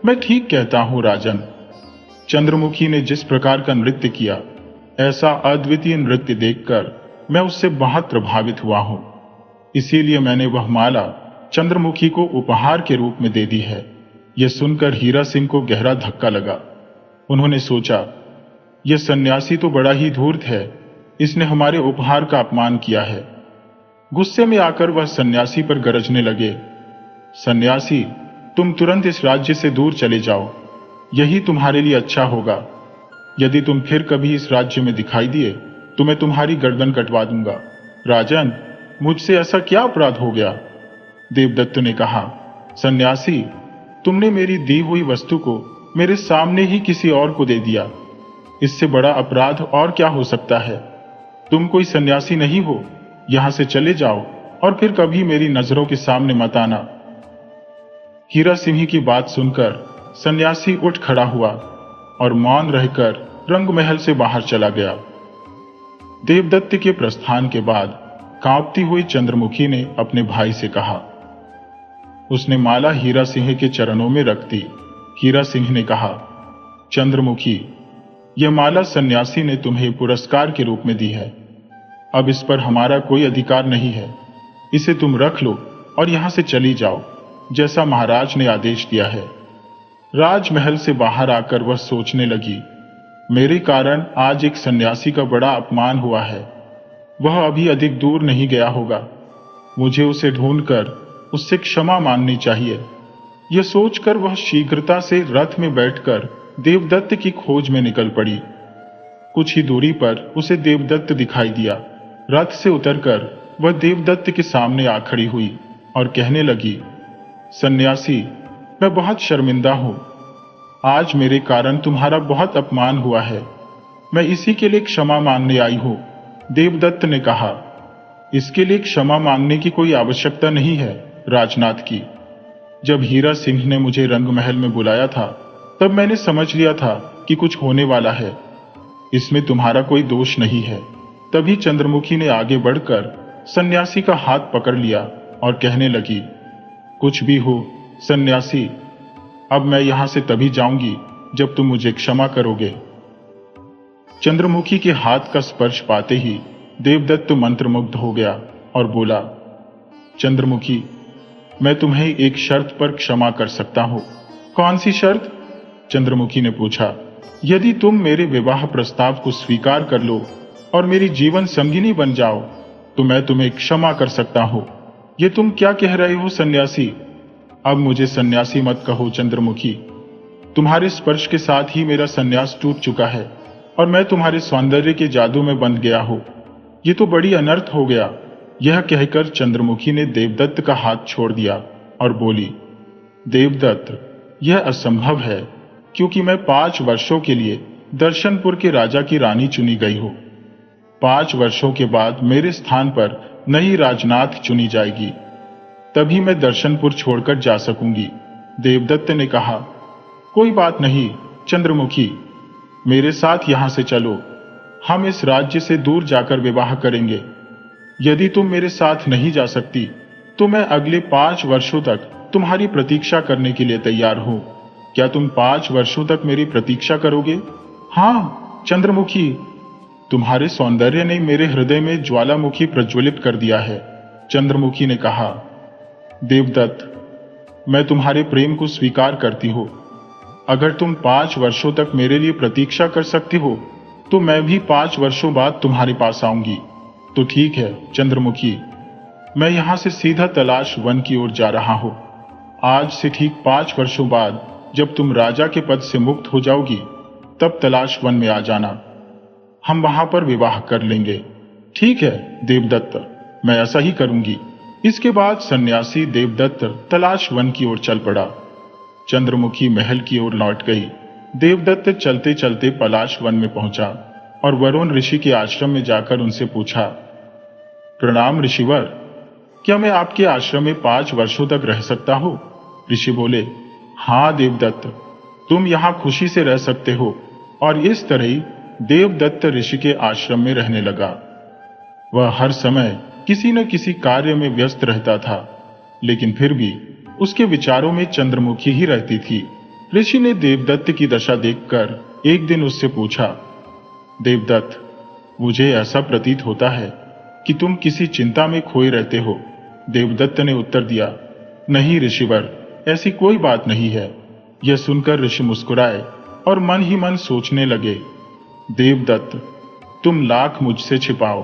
[SPEAKER 1] मैं ठीक कहता हूं राजन। चंद्रमुखी ने जिस प्रकार का नृत्य किया, ऐसा अद्वितीय नृत्य देखकर मैं उससे बहुत प्रभावित हुआ हूं। इसीलिए मैंने वह माला चंद्रमुखी को उपहार के रूप में दे दी है। यह सुनकर हीरा सिंह को गहरा धक्का लगा। उन्होंने सोचा, यह सन्यासी तो बड़ा ही धूर्त है, इसने हमारे उपहार का अपमान किया है। गुस्से में आकर वह सन्यासी पर गरजने लगे, सन्यासी, तुम तुरंत इस राज्य से दूर चले जाओ, यही तुम्हारे लिए अच्छा होगा। यदि तुम फिर कभी इस राज्य में दिखाई दिए तो मैं तुम्हारी गर्दन कटवा दूंगा। राजन, मुझसे ऐसा क्या अपराध हो गया? देवदत्त ने कहा, सन्यासी, तुमने मेरी दी हुई वस्तु को मेरे सामने ही किसी और को दे दिया। इससे बड़ा अपराध और क्या हो सकता है? तुम कोई सन्यासी नहीं हो, यहां से चले जाओ और फिर कभी मेरी नजरों के सामने मत आना। हीरा सिंह की बात सुनकर सन्यासी उठ खड़ा हुआ और मौन रहकर रंग महल से बाहर चला गया। देवदत्त के प्रस्थान के बाद कांपती हुई चंद्रमुखी ने अपने भाई से कहा। उसने माला हीरा सिंह के चरणों में रख दी। हीरा सिंह ने कहा, चंद्रमुखी, यह माला सन्यासी ने तुम्हें पुरस्कार के रूप में दी है। अब इस पर हमारा कोई अधिकार नहीं है। इसे तुम रख लो और यहां से चली जाओ, जैसा महाराज ने आदेश दिया है। राजमहल से बाहर आकर वह सोचने लगी, मेरे कारण आज एक सन्यासी का बड़ा अपमान हुआ है। वह अभी अधिक दूर नहीं गया होगा। मुझे उसे ढूंढकर उससे क्षमा मांगनी चाहिए। यह सोचकर वह शीघ्रता से रथ में बैठकर देवदत्त की खोज में निकल पड़ी। कुछ ही दूरी पर उसे देवदत्त दिखाई दिया। रथ से उतरकर वह देवदत्त के सामने आ खड़ी हुई और कहने लगी, सन्यासी, मैं बहुत शर्मिंदा हूं। आज मेरे कारण तुम्हारा बहुत अपमान हुआ है। मैं इसी के लिए क्षमा मांगने आई हूं। देवदत्त ने कहा, इसके लिए क्षमा मांगने की कोई आवश्यकता नहीं है राजनाथ की। जब हीरा सिंह ने मुझे रंगमहल में बुलाया था तब मैंने समझ लिया था कि कुछ होने वाला है। इसमें तुम्हारा कोई दोष नहीं है। तभी चंद्रमुखी ने आगे बढ़कर सन्यासी का हाथ पकड़ लिया और कहने लगी, कुछ भी हो सन्यासी, अब मैं यहां से तभी जाऊंगी जब तुम मुझे क्षमा करोगे। चंद्रमुखी के हाथ का स्पर्श पाते ही देवदत्त मंत्रमुग्ध हो गया और बोला, चंद्रमुखी, मैं तुम्हें एक शर्त पर क्षमा कर सकता हूं। कौन सी शर्त? चंद्रमुखी ने पूछा। यदि तुम मेरे विवाह प्रस्ताव को स्वीकार कर लो और मेरी जीवन संगिनी बन जाओ तो मैं तुम्हें क्षमा कर सकता हूं। ये तुम क्या कह रहे हो सन्यासी? अब मुझे सन्यासी मत कहो चंद्रमुखी। तुम्हारे स्पर्श के साथ ही मेरा सन्यास टूट चुका है और मैं तुम्हारे सौंदर्य के जादू में बंध गया हूं। ये तो बड़ी अनर्थ हो गया। यह कहकर चंद्रमुखी ने देवदत्त का हाथ छोड़ दिया और बोली, देवदत्त, यह असंभव है क्योंकि मैं 5 वर्षों के लिए दर्शनपुर के राजा की रानी चुनी गई हूं। 5 वर्षों के बाद मेरे स्थान पर नई राजनाथ चुनी जाएगी, तभी मैं दर्शनपुर छोड़कर जा सकूंगी। देवदत्त ने कहा, कोई बात नहीं चंद्रमुखी, मेरे साथ यहां से चलो। हम इस राज्य से दूर जाकर विवाह करेंगे। यदि तुम मेरे साथ नहीं जा सकती तो मैं अगले 5 वर्षों तक तुम्हारी प्रतीक्षा करने के लिए तैयार हूं। क्या तुम 5 वर्षों तक मेरी प्रतीक्षा करोगे? हाँ चंद्रमुखी, तुम्हारे सौंदर्य ने मेरे हृदय में ज्वालामुखी प्रज्वलित कर दिया है। चंद्रमुखी ने कहा, देवदत्त, मैं तुम्हारे प्रेम को स्वीकार करती हूं। अगर तुम 5 वर्षों तक मेरे लिए प्रतीक्षा कर सकती हो तो मैं भी 5 वर्षों बाद तुम्हारे पास आऊंगी। तो ठीक है चंद्रमुखी, मैं यहां से सीधा तलाश वन की ओर जा रहा हूं। आज से ठीक 5 वर्षों बाद जब तुम राजा के पद से मुक्त हो जाओगी तब तलाश वन में आ जाना। हम वहां पर विवाह कर लेंगे। ठीक है देवदत्त, मैं ऐसा ही करूंगी। इसके बाद सन्यासी देवदत्त तलाश वन की ओर चल पड़ा। चंद्रमुखी महल की ओर लौट गई। देवदत्त चलते चलते पलाश वन में पहुंचा और वरुण ऋषि के आश्रम में जाकर उनसे पूछा, प्रणाम ऋषिवर, क्या मैं आपके आश्रम में 5 वर्षों तक रह सकता हूं? ऋषि बोले, हाँ देवदत्त, तुम यहां खुशी से रह सकते हो। और इस तरह ही देवदत्त ऋषि के आश्रम में रहने लगा। वह हर समय किसी न किसी कार्य में व्यस्त रहता था, लेकिन फिर भी उसके विचारों में चंद्रमुखी ही रहती थी। ऋषि ने देवदत्त की दशा देखकर एक दिन उससे पूछा, देवदत्त, मुझे ऐसा प्रतीत होता है कि तुम किसी चिंता में खोए रहते हो। देवदत्त ने उत्तर दिया, नहीं ऋषिवर, ऐसी कोई बात नहीं है। यह सुनकर ऋषि मुस्कुराए और मन ही मन सोचने लगे, देवदत्त, तुम लाख मुझसे छिपाओ,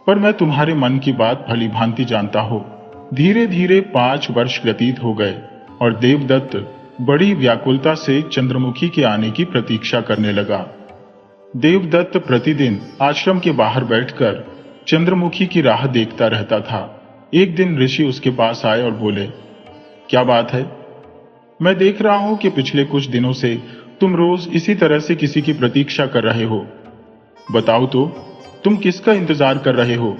[SPEAKER 1] पर मैं तुम्हारे मन की बात भली भांति जानता हूं। धीरे धीरे 5 वर्ष व्यतीत हो गए और देवदत्त बड़ी व्याकुलता से चंद्रमुखी के आने की प्रतीक्षा करने लगा। देवदत्त प्रतिदिन आश्रम के बाहर बैठकर चंद्रमुखी की राह देखता रहता था। एक दिन ऋषि उसके पास आए और बोले, क्या बात है? मैं देख रहा हूं कि पिछले कुछ दिनों से तुम रोज इसी तरह से किसी की प्रतीक्षा कर रहे हो। बताओ तो, तुम किसका इंतजार कर रहे हो?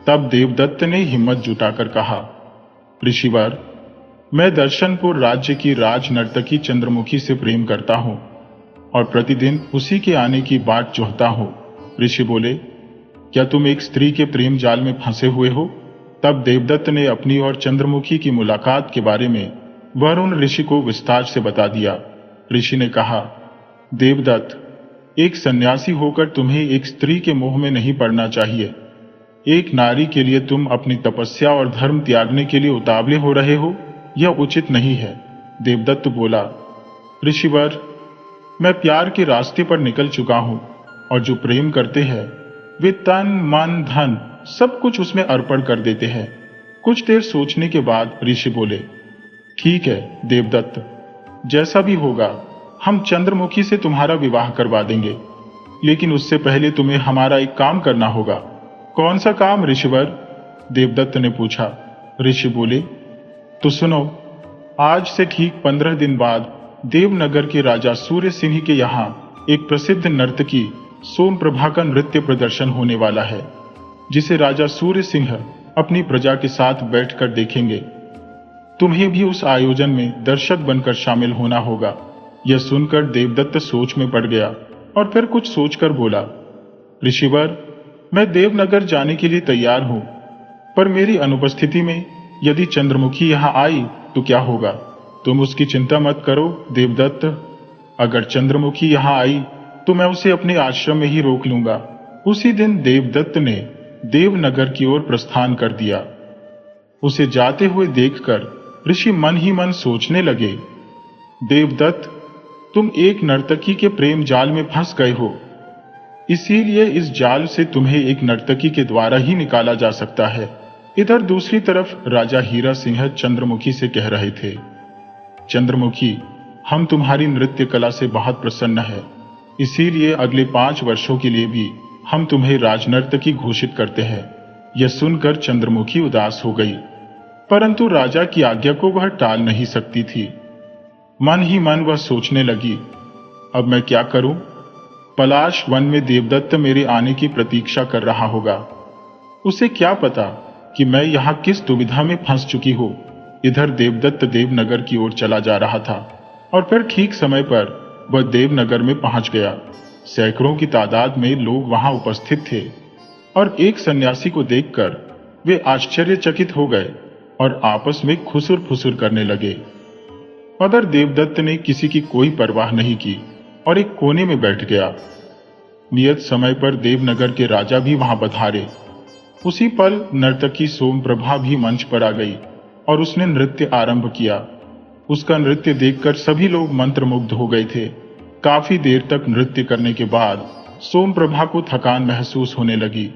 [SPEAKER 1] तब देवदत्त ने हिम्मत जुटाकर कहा, ऋषिवर, मैं दर्शनपुर राज्य की राज नर्तकी चंद्रमुखी से प्रेम करता हूं और प्रतिदिन उसी के आने की बाट जोहता हूं। ऋषि बोले, क्या तुम एक स्त्री के प्रेम जाल में फंसे हुए हो? तब देवदत्त ने अपनी और चंद्रमुखी की मुलाकात के बारे में वरुण ऋषि को विस्तार से बता दिया। ऋषि ने कहा, देवदत्त, एक सन्यासी होकर तुम्हें एक स्त्री के मोह में नहीं पड़ना चाहिए। एक नारी के लिए तुम अपनी तपस्या और धर्म त्यागने के लिए उतावले हो रहे हो, यह उचित नहीं है। देवदत्त बोला, ऋषिवर, मैं प्यार के रास्ते पर निकल चुका हूं और जो प्रेम करते हैं वे तन मन धन सब कुछ उसमें अर्पण कर देते हैं। कुछ देर सोचने के बाद ऋषि बोले, ठीक है देवदत्त, जैसा भी होगा हम चंद्रमुखी से तुम्हारा विवाह करवा देंगे, लेकिन उससे पहले तुम्हें हमारा एक काम करना होगा। कौन सा काम ऋषिवर? देवदत्त ने पूछा। ऋषि बोले, तो सुनो, आज से ठीक 15 दिन बाद देवनगर के राजा सूर्य सिंह के यहाँ एक प्रसिद्ध नर्तकी सोमप्रभा का नृत्य प्रदर्शन होने वाला है, जिसे राजा सूर्य सिंह अपनी प्रजा के साथ बैठकर देखेंगे। तुम्हें भी उस आयोजन में दर्शक बनकर शामिल होना होगा। यह सुनकर देवदत्त सोच में पड़ गया और फिर कुछ सोचकर बोला, ऋषिवर, मैं देवनगर जाने के लिए तैयार हूं, पर मेरी अनुपस्थिति में यदि चंद्रमुखी यहां आई तो क्या होगा? तुम उसकी चिंता मत करो देवदत्त। अगर चंद्रमुखी यहां आई तो मैं उसे अपने आश्रम में ही रोक लूंगा। उसी दिन देवदत्त ने देवनगर की ओर प्रस्थान कर दिया। उसे जाते हुए देखकर ऋषि मन ही मन सोचने लगे, देवदत्त, तुम एक नर्तकी के प्रेम जाल में फंस गए हो, इसीलिए इस जाल से तुम्हें एक नर्तकी के द्वारा ही निकाला जा सकता है। इधर दूसरी तरफ राजा हीरा सिंह चंद्रमुखी से कह रहे थे, चंद्रमुखी, हम तुम्हारी नृत्य कला से बहुत प्रसन्न है, इसीलिए अगले 5 वर्षों के लिए भी हम तुम्हें राजनर्तकी घोषित करते हैं। यह सुनकर चंद्रमुखी उदास हो गई, परंतु राजा की आज्ञा को वह टाल नहीं सकती थी। मन ही मन वह सोचने लगी, अब मैं क्या करूं? पलाश वन में देवदत्त मेरे आने की प्रतीक्षा कर रहा होगा। उसे क्या पता कि मैं यहां किस दुविधा में फंस चुकी हूं। इधर देवदत्त देवनगर की ओर चला जा रहा था और फिर ठीक समय पर वह देवनगर में पहुंच गया। सैकड़ों की तादाद में लोग वहां उपस्थित थे और एक सन्यासी को देखकर वे आश्चर्यचकित हो गए और आपस में खुसुर फुसुर करने लगे। मगर देवदत्त ने किसी की कोई परवाह नहीं की और एक कोने में बैठ गया। नियत समय पर देवनगर के राजा भी वहां पधारे। उसी पल नर्तकी सोमप्रभा भी मंच पर आ गई और उसने नृत्य आरंभ किया। उसका नृत्य देखकर सभी लोग मंत्रमुग्ध हो गए थे। काफी देर तक नृत्य करने के बाद सोमप्रभा को थकान महसूस होने लगी।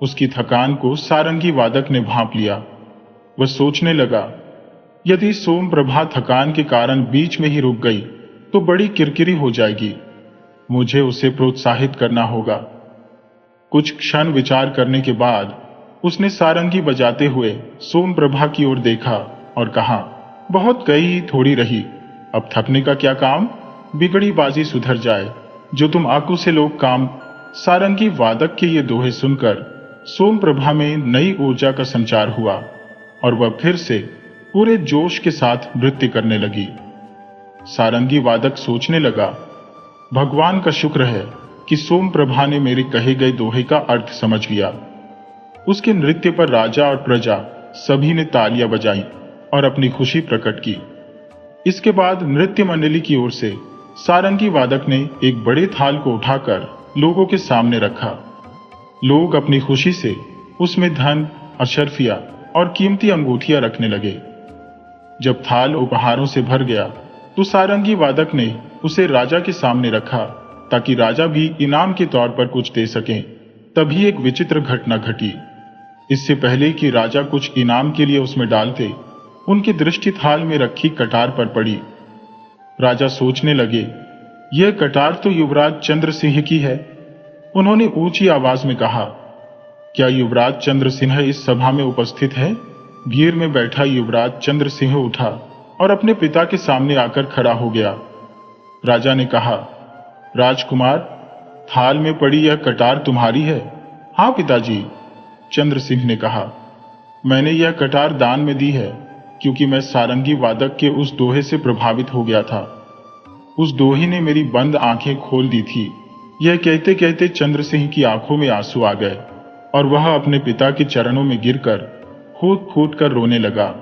[SPEAKER 1] उसकी थकान को सारंगी वादक ने भांप लिया। वह सोचने लगा, यदि सोमप्रभा थकान के कारण बीच में ही रुक गई तो बड़ी किरकिरी हो जाएगी। मुझे उसे प्रोत्साहित करना होगा। कुछ क्षण विचार करने के बाद उसने सारंगी बजाते हुए सोमप्रभा की ओर देखा और कहा, बहुत गई थोड़ी रही, अब थकने का क्या काम, बिगड़ी बाजी सुधर जाए, जो तुम आंखों से लोग काम। सारंगी वादक के ये दोहे सुनकर सोमप्रभा में नई ऊर्जा का संचार हुआ और वह फिर से पूरे जोश के साथ नृत्य करने लगी। सारंगी वादक सोचने लगा, भगवान का शुक्र है कि सोमप्रभा ने मेरे कहे गए दोहे का अर्थ समझ लिया। उसके नृत्य पर राजा और प्रजा सभी ने तालियां बजाई और अपनी खुशी प्रकट की। इसके बाद नृत्य मंडली की ओर से सारंगी वादक ने एक बड़े थाल को उठाकर लोगों के सामने रखा। लोग अपनी खुशी से उसमें धन, अशर्फिया और कीमती अंगूठियां रखने लगे। जब थाल उपहारों से भर गया तो सारंगी वादक ने उसे राजा के सामने रखा ताकि राजा भी इनाम के तौर पर कुछ दे सकें। तभी एक विचित्र घटना घटी। इससे पहले कि राजा कुछ इनाम के लिए उसमें डालते, उनकी दृष्टि थाल में रखी कटार पर पड़ी। राजा सोचने लगे, यह कटार तो युवराज चंद्र सिंह की है। उन्होंने ऊंची आवाज में कहा, क्या युवराज चंद्र सिंह इस सभा में उपस्थित है? भीड़ में बैठा युवराज चंद्र सिंह उठा और अपने पिता के सामने आकर खड़ा हो गया। राजा ने कहा, राजकुमार, थाल में पड़ी यह कटार तुम्हारी है? हाँ पिताजी, चंद्र सिंह ने कहा, मैंने यह कटार दान में दी है क्योंकि मैं सारंगी वादक के उस दोहे से प्रभावित हो गया था। उस दोहे ने मेरी बंद आंखें खोल दी थी। यह कहते कहते चंद्र सिंह की आंखों में आंसू आ गए और वह अपने पिता के चरणों में गिरकर फूट फूट कर रोने लगा।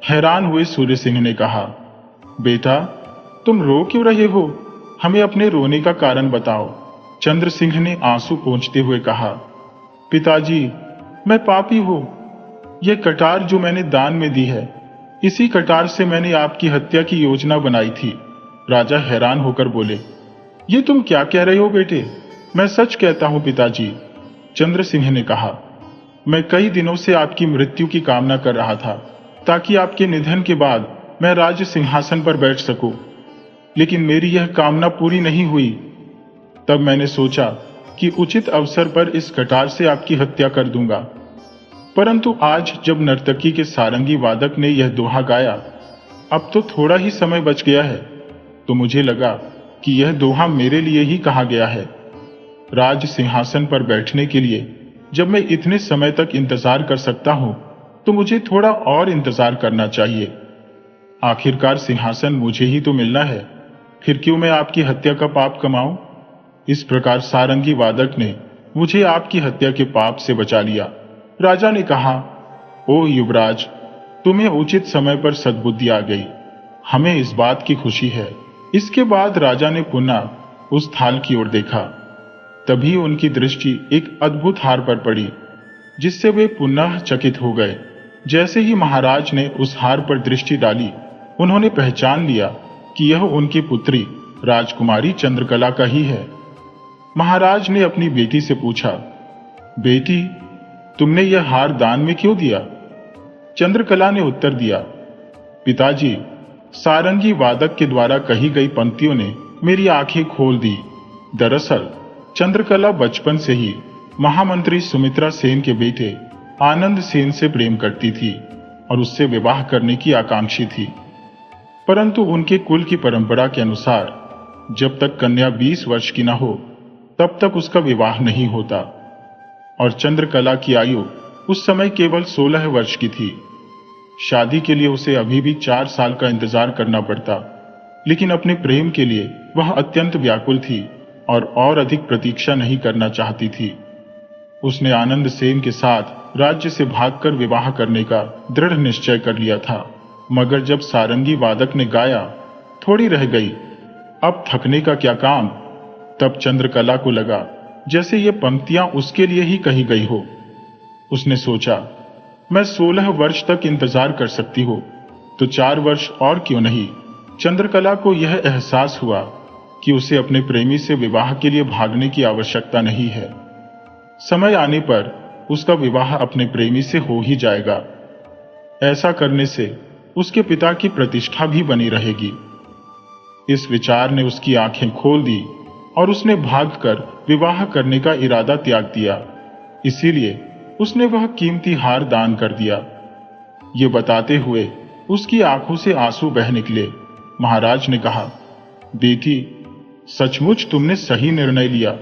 [SPEAKER 1] हैरान हुए सूर्य सिंह ने कहा, बेटा, तुम रो क्यों रहे हो? हमें अपने रोने का कारण बताओ। चंद्र सिंह ने आंसू पोंछते हुए कहा, पिताजी, मैं पापी हूं। यह कटार जो मैंने दान में दी है, इसी कटार से मैंने आपकी हत्या की योजना बनाई थी। राजा हैरान होकर बोले, ये तुम क्या कह रहे हो बेटे? मैं सच कहता हूं पिताजी, चंद्र सिंह ने कहा। मैं कई दिनों से आपकी मृत्यु की कामना कर रहा था ताकि आपके निधन के बाद मैं राज्य सिंहासन पर बैठ सकूं, लेकिन मेरी यह कामना पूरी नहीं हुई। तब मैंने सोचा कि उचित अवसर पर इस कटार से आपकी हत्या कर दूंगा। परंतु आज जब नर्तकी के सारंगी वादक ने यह दोहा गाया, अब तो थोड़ा ही समय बच गया है, तो मुझे लगा कि यह दोहा मेरे लिए ही कहा गया है। राज सिंहासन पर बैठने के लिए जब मैं इतने समय तक इंतजार कर सकता हूं, तो मुझे थोड़ा और इंतजार करना चाहिए। आखिरकार सिंहासन मुझे ही तो मिलना है, फिर क्यों मैं आपकी हत्या का पाप कमाऊं? इस प्रकार सारंगी वादक ने मुझे आपकी हत्या के पाप से बचा लिया। राजा ने कहा, ओ युवराज, तुम्हें उचित समय पर सद्बुद्धि आ गई, हमें इस बात की खुशी है। इसके बाद राजा ने पुनः उस थाल की ओर देखा। तभी उनकी दृष्टि एक अद्भुत हार पर पड़ी, जिससे वे पुनः चकित हो गए। जैसे ही महाराज ने उस हार पर दृष्टि डाली, उन्होंने पहचान लिया कि यह उनकी पुत्री राजकुमारी चंद्रकला का ही है। महाराज ने अपनी बेटी से पूछा, बेटी, तुमने यह हार दान में क्यों दिया? चंद्रकला ने उत्तर दिया, पिताजी, सारंगी वादक के द्वारा कही गई पंक्तियों ने मेरी आंखें खोल दी। दरअसल चंद्रकला बचपन से ही महामंत्री सुमित्रा सेन के बेटे आनंद सेन से प्रेम करती थी और उससे विवाह करने की आकांक्षी थी। परंतु उनके कुल की परंपरा के अनुसार जब तक कन्या 20 वर्ष की न हो, तब तक उसका विवाह नहीं होता और चंद्रकला की आयु उस समय केवल 16 वर्ष की थी। शादी के लिए उसे अभी भी 4 साल का इंतजार करना पड़ता, लेकिन अपने प्रेम के लिए वह अत्यंत व्याकुल थी और अधिक प्रतीक्षा नहीं करना चाहती थी। उसने आनंद सेन के साथ राज्य से भागकर विवाह करने का दृढ़ निश्चय कर लिया था। मगर जब सारंगी वादक ने गाया, थोड़ी रह गई, अब थकने का क्या काम, तब चंद्रकला को लगा जैसे ये पंक्तियां उसके लिए ही कही गई हो। उसने सोचा, मैं 16 वर्ष तक इंतजार कर सकती हूँ, तो 4 वर्ष और क्यों नहीं। चंद्रकला को यह एहसास हुआ कि उसे अपने प्रेमी से विवाह के लिए भागने की आवश्यकता नहीं है। समय आने पर उसका विवाह अपने प्रेमी से हो ही जाएगा। ऐसा करने से उसके पिता की प्रतिष्ठा भी बनी रहेगी। इस विचार ने उसकी आंखें खोल दी और उसने भागकर विवाह करने का इरादा त्याग दिया। इसीलिए उसने वह कीमती हार दान कर दिया। ये बताते हुए उसकी आंखों से आंसू बह निकले। महाराज ने कहा, बेटी, सचमुच तुमने सही निर्णय लिया।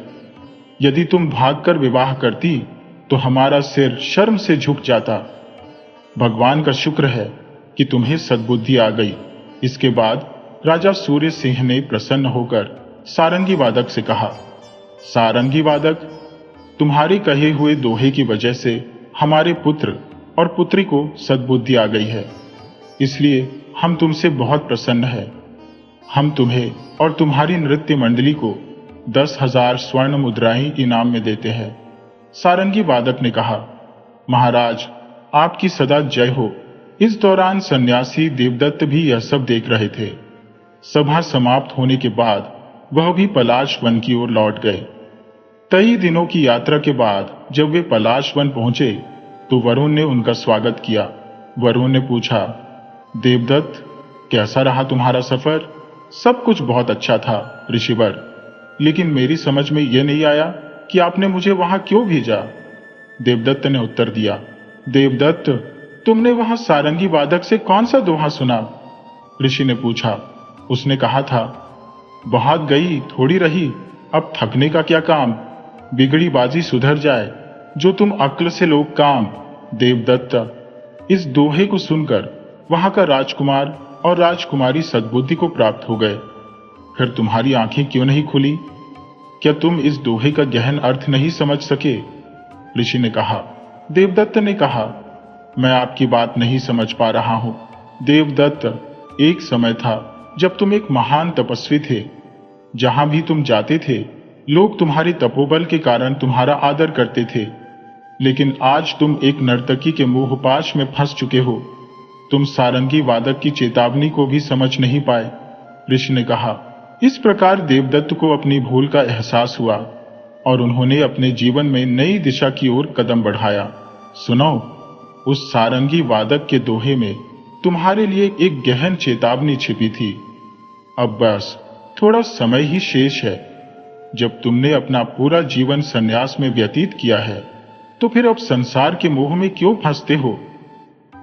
[SPEAKER 1] यदि तुम भागकर विवाह करती तो हमारा सिर शर्म से झुक जाता। भगवान का शुक्र है कि तुम्हें सद्बुद्धि आ गई। इसके बाद राजा सूर्य सिंह ने प्रसन्न होकर सारंगी वादक से कहा, सारंगी वादक, तुम्हारे कहे हुए दोहे की वजह से हमारे पुत्र और पुत्री को सद्बुद्धि आ गई है, इसलिए हम तुमसे बहुत प्रसन्न हैं। हम तुम्हें और तुम्हारी नृत्य मंडली को 10,000 स्वर्ण मुद्राएं इनाम में देते हैं। सारंगी वादक ने कहा, महाराज, आपकी सदा जय हो। इस दौरान सन्यासी देवदत्त भी यह सब देख रहे थे। सभा समाप्त होने के बाद वह भी पलाश वन की ओर लौट गए। कई दिनों की यात्रा के बाद जब वे पलाश वन पहुंचे तो वरुण ने उनका स्वागत किया। वरुण ने पूछा, देवदत्त, कैसा रहा तुम्हारा सफर? सब कुछ बहुत अच्छा था ऋषिवर, लेकिन मेरी समझ में यह नहीं आया कि आपने मुझे वहां क्यों भेजा। देवदत्त ने उत्तर दिया, देवदत्त, तुमने वहां सारंगी वादक से कौन सा दोहा सुना? ऋषि ने पूछा। उसने कहा था, बहुत गई थोड़ी रही, अब थकने का क्या काम, बिगड़ी बाजी सुधर जाए, जो तुम अक्ल से लोग काम। देवदत्त इस दोहे को सुनकर वहां का राजकुमार और राजकुमारी सद्बुद्धि को प्राप्त हो गए। फिर तुम्हारी आंखें क्यों नहीं खुली? क्या तुम इस दोहे का गहन अर्थ नहीं समझ सके? ऋषि ने कहा। देवदत्त ने कहा, मैं आपकी बात नहीं समझ पा रहा हूं। देवदत्त, एक समय था जब तुम एक महान तपस्वी थे। जहां भी तुम जाते थे लोग तुम्हारे तपोबल के कारण तुम्हारा आदर करते थे, लेकिन आज तुम एक नर्तकी के मोहपाश में फंस चुके हो। तुम सारंगी वादक की चेतावनी को भी समझ नहीं पाए। ऋषि ने कहा। इस प्रकार देवदत्त को अपनी भूल का एहसास हुआ और उन्होंने अपने जीवन में नई दिशा की ओर कदम बढ़ाया। सुनो, उस सारंगी वादक के दोहे में तुम्हारे लिए एक गहन चेतावनी छिपी थी। अब बस थोड़ा समय ही शेष है। जब तुमने अपना पूरा जीवन संन्यास में व्यतीत किया है तो फिर अब संसार के मोह में क्यों फंसते हो?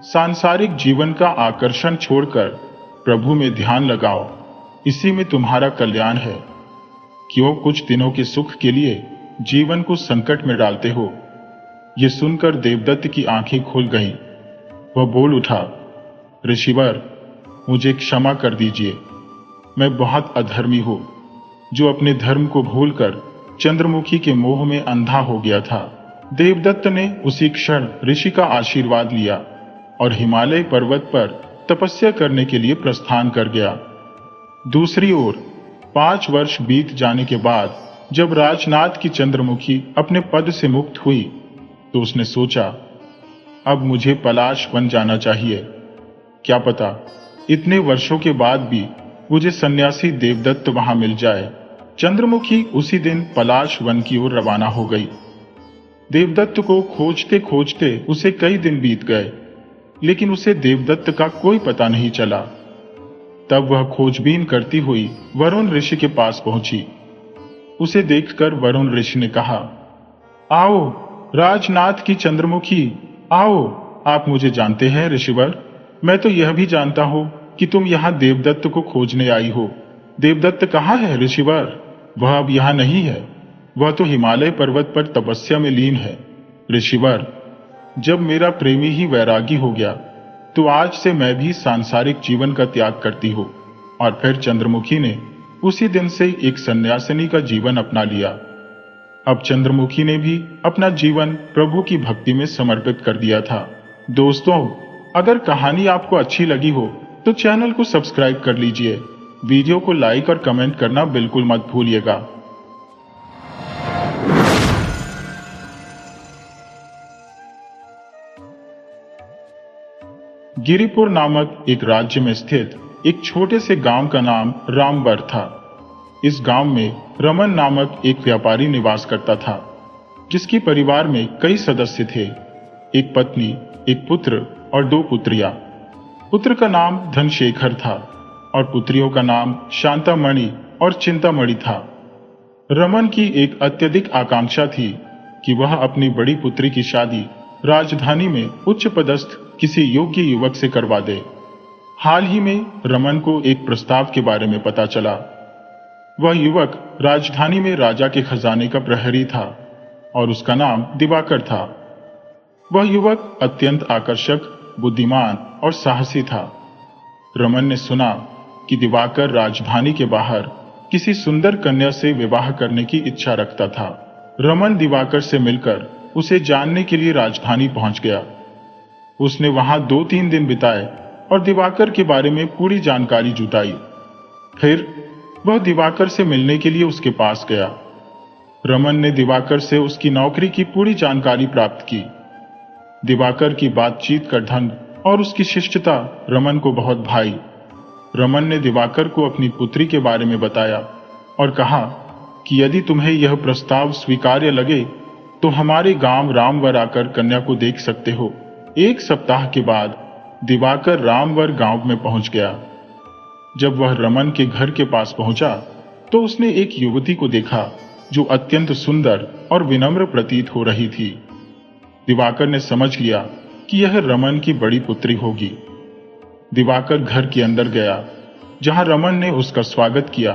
[SPEAKER 1] सांसारिक जीवन का आकर्षण छोड़कर प्रभु में ध्यान लगाओ, इसी में तुम्हारा कल्याण है। क्यों कुछ दिनों के सुख के लिए जीवन को संकट में डालते हो? ये सुनकर देवदत्त की आंखें खुल गईं। वह बोल उठा, ऋषिवर, मुझे क्षमा कर दीजिए। मैं बहुत अधर्मी हूं, जो अपने धर्म को भूलकर चंद्रमुखी के मोह में अंधा हो गया था। देवदत्त ने उसी क्षण ऋषि का आशीर्वाद लिया और हिमालय पर्वत पर तपस्या करने के लिए प्रस्थान कर गया। दूसरी ओर 5 वर्ष बीत जाने के बाद जब राजनाथ की चंद्रमुखी अपने पद से मुक्त हुई तो उसने सोचा, अब मुझे पलाश वन जाना चाहिए। क्या पता इतने वर्षों के बाद भी मुझे सन्यासी देवदत्त वहां मिल जाए। चंद्रमुखी उसी दिन पलाश वन की ओर रवाना हो गई। देवदत्त को खोजते खोजते उसे कई दिन बीत गए, लेकिन उसे देवदत्त का कोई पता नहीं चला। तब वह खोजबीन करती हुई वरुण ऋषि के पास पहुंची। उसे देखकर वरुण ऋषि ने कहा, आओ राजनाथ की चंद्रमुखी, आओ। आप मुझे जानते हैं ऋषिवर? मैं तो यह भी जानता हूं कि तुम यहाँ देवदत्त को खोजने आई हो। देवदत्त कहाँ है ऋषिवर? वह अब यहाँ नहीं है, वह तो हिमालय पर्वत पर तपस्या में लीन है। ऋषिवर, जब मेरा प्रेमी ही वैरागी हो गया तो आज से मैं भी सांसारिक जीवन का त्याग करती हूँ। और फिर चंद्रमुखी ने उसी दिन से एक सन्यासिनी का जीवन अपना लिया। अब चंद्रमुखी ने भी अपना जीवन प्रभु की भक्ति में समर्पित कर दिया था। दोस्तों, अगर कहानी आपको अच्छी लगी हो तो चैनल को सब्सक्राइब कर लीजिए। वीडियो को लाइक और कमेंट करना बिल्कुल मत भूलिएगा। गिरिपुर नामक एक राज्य में स्थित एक छोटे से गांव का नाम रामवर था। इस गांव में रमन नामक एक व्यापारी निवास करता था, जिसके परिवार में कई सदस्य थे। एक पत्नी, एक पुत्र और 2 पुत्रियां। पुत्र का नाम धनशेखर था और पुत्रियों का नाम शांतामणि और चिंतामणि था। रमन की एक अत्यधिक आकांक्षा थी कि वह अपनी बड़ी पुत्री की शादी राजधानी में उच्च पदस्थ किसी योग्य युवक से करवा दे। हाल ही में रमन को एक प्रस्ताव के बारे में पता चला। वह युवक राजधानी में राजा के खजाने का प्रहरी था और उसका नाम दिवाकर था। वह युवक अत्यंत आकर्षक, बुद्धिमान और साहसी था। रमन ने सुना कि दिवाकर राजधानी के बाहर किसी सुंदर कन्या से विवाह करने की इच्छा रखता था। रमन दिवाकर से मिलकर उसे जानने के लिए राजधानी पहुंच गया। उसने वहां 2-3 दिन बिताए और दिवाकर के बारे में पूरी जानकारी जुटाई। फिर वह दिवाकर से मिलने के लिए उसके पास गया। रमन ने दिवाकर से उसकी नौकरी की पूरी जानकारी प्राप्त की। दिवाकर की बातचीत का ढंग और उसकी शिष्टता रमन को बहुत भाई। रमन ने दिवाकर को अपनी पुत्री के बारे में बताया और कहा कि यदि तुम्हें यह प्रस्ताव स्वीकार्य लगे तो हमारे गांव रामवर आकर कन्या को देख सकते हो। 1 सप्ताह के बाद दिवाकर रामवर गांव में पहुंच गया। जब वह रमन के घर के पास पहुंचा तो उसने एक युवती को देखा जो अत्यंत सुंदर और विनम्र प्रतीत हो रही थी। दिवाकर ने समझ लिया कि यह रमन की बड़ी पुत्री होगी। दिवाकर घर के अंदर गया, जहां रमन ने उसका स्वागत किया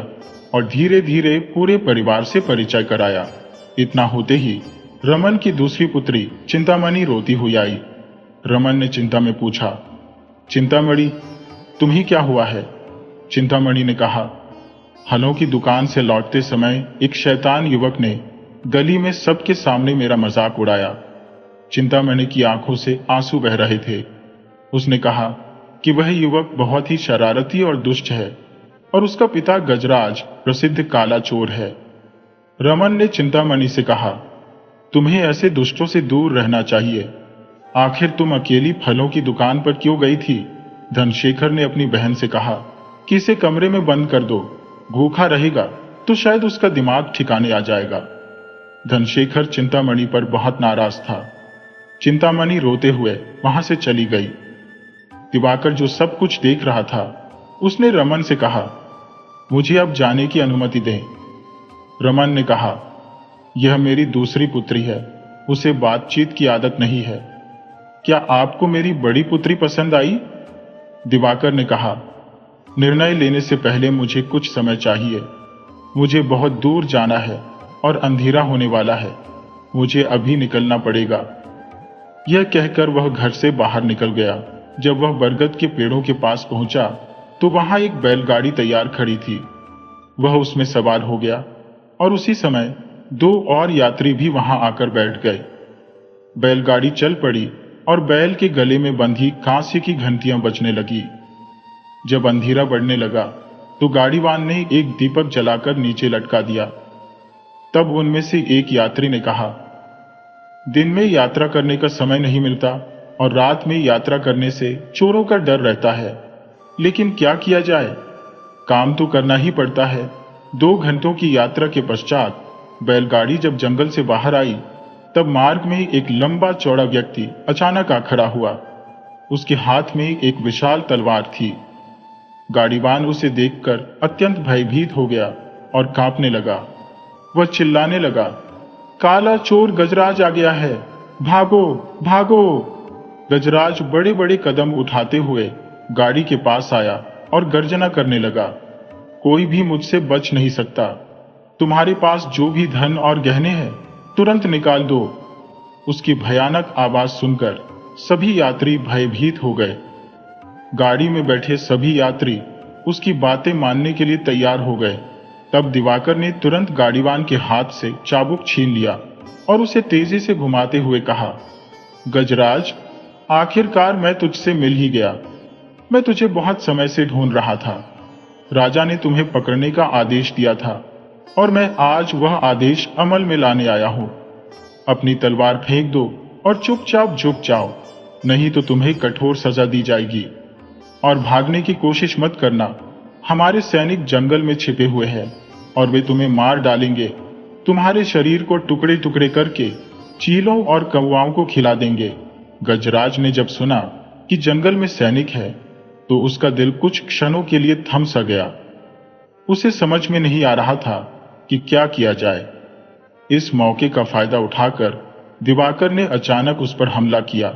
[SPEAKER 1] और धीरे धीरे पूरे परिवार से परिचय कराया। इतना होते ही रमन की दूसरी पुत्री चिंतामणि रोती हुई आई। रमन ने चिंता में पूछा, चिंतामणि, तुम्हें क्या हुआ है? चिंतामणि ने कहा, हलों की दुकान से लौटते समय एक शैतान युवक ने गली में सबके सामने मेरा मजाक उड़ाया। चिंतामणि की आंखों से आंसू बह रहे थे। उसने कहा कि वह युवक बहुत ही शरारती और दुष्ट है और उसका पिता गजराज प्रसिद्ध काला चोर है। रमन ने चिंतामणि से कहा, तुम्हें ऐसे दुष्टों से दूर रहना चाहिए। आखिर तुम अकेली फलों की दुकान पर क्यों गई थी? धनशेखर ने अपनी बहन से कहा कि इसे कमरे में बंद कर दो, भूखा रहेगा तो शायद उसका दिमाग ठिकाने आ जाएगा। धनशेखर चिंतामणि पर बहुत नाराज था। चिंतामणि रोते हुए वहां से चली गई। दिवाकर जो सब कुछ देख रहा था, उसने रमन से कहा, मुझे अब जाने की अनुमति दें। रमन ने कहा, यह मेरी दूसरी पुत्री है, उसे बातचीत की आदत नहीं है। क्या आपको मेरी बड़ी पुत्री पसंद आई? दिवाकर ने कहा, निर्णय लेने से पहले मुझे कुछ समय चाहिए। मुझे बहुत दूर जाना है और अंधेरा होने वाला है। मुझे अभी निकलना पड़ेगा। यह कहकर वह घर से बाहर निकल गया। जब वह बरगद के पेड़ों के पास पहुंचा तो वहां एक बैलगाड़ी तैयार खड़ी थी। वह उसमें सवार हो गया और उसी समय 2 और यात्री भी वहां आकर बैठ गए। बैलगाड़ी चल पड़ी और बैल के गले में बंधी कांसे की घंटियां बजने लगी। जब अंधेरा बढ़ने लगा तो गाड़ीवान ने एक दीपक जलाकर नीचे लटका दिया। तब उनमें से एक यात्री ने कहा, दिन में यात्रा करने का समय नहीं मिलता और रात में यात्रा करने से चोरों का डर रहता है, लेकिन क्या किया जाए, काम तो करना ही पड़ता है। 2 घंटों की यात्रा के पश्चात बैलगाड़ी जब जंगल से बाहर आई तब मार्ग में एक लंबा चौड़ा व्यक्ति अचानक आ खड़ा हुआ। उसके हाथ में एक विशाल तलवार थी। गाड़ीवान उसे देखकर अत्यंत भयभीत हो गया और कांपने लगा। वह चिल्लाने लगा, काला चोर गजराज आ गया है, भागो भागो। गजराज बड़े बड़े कदम उठाते हुए गाड़ी के पास आया और गर्जना करने लगा, कोई भी मुझसे बच नहीं सकता। तुम्हारे पास जो भी धन और गहने हैं तुरंत निकाल दो। उसकी भयानक आवाज सुनकर सभी यात्री भयभीत हो गए। गाड़ी में बैठे सभी यात्री उसकी बातें मानने के लिए तैयार हो गए। तब दिवाकर ने तुरंत गाड़ीवान के हाथ से चाबुक छीन लिया और उसे तेजी से घुमाते हुए कहा, गजराज, आखिरकार मैं तुझसे मिल ही गया। मैं तुझे बहुत समय से ढूंढ रहा था। राजा ने तुम्हें पकड़ने का आदेश दिया था और मैं आज वह आदेश अमल में लाने आया हूं। अपनी तलवार फेंक दो और चुपचाप झुक जाओ, नहीं तो तुम्हें कठोर सजा दी जाएगी। और भागने की कोशिश मत करना, हमारे सैनिक जंगल में छिपे हुए हैं और वे तुम्हें मार डालेंगे। तुम्हारे शरीर को टुकड़े टुकड़े करके चीलों और कौवाओं को खिला देंगे। गजराज ने जब सुना कि जंगल में सैनिक है तो उसका दिल कुछ क्षणों के लिए थम सा गया। उसे समझ में नहीं आ रहा था कि क्या किया जाए। इस मौके का फायदा उठाकर दिवाकर ने अचानक उस पर हमला किया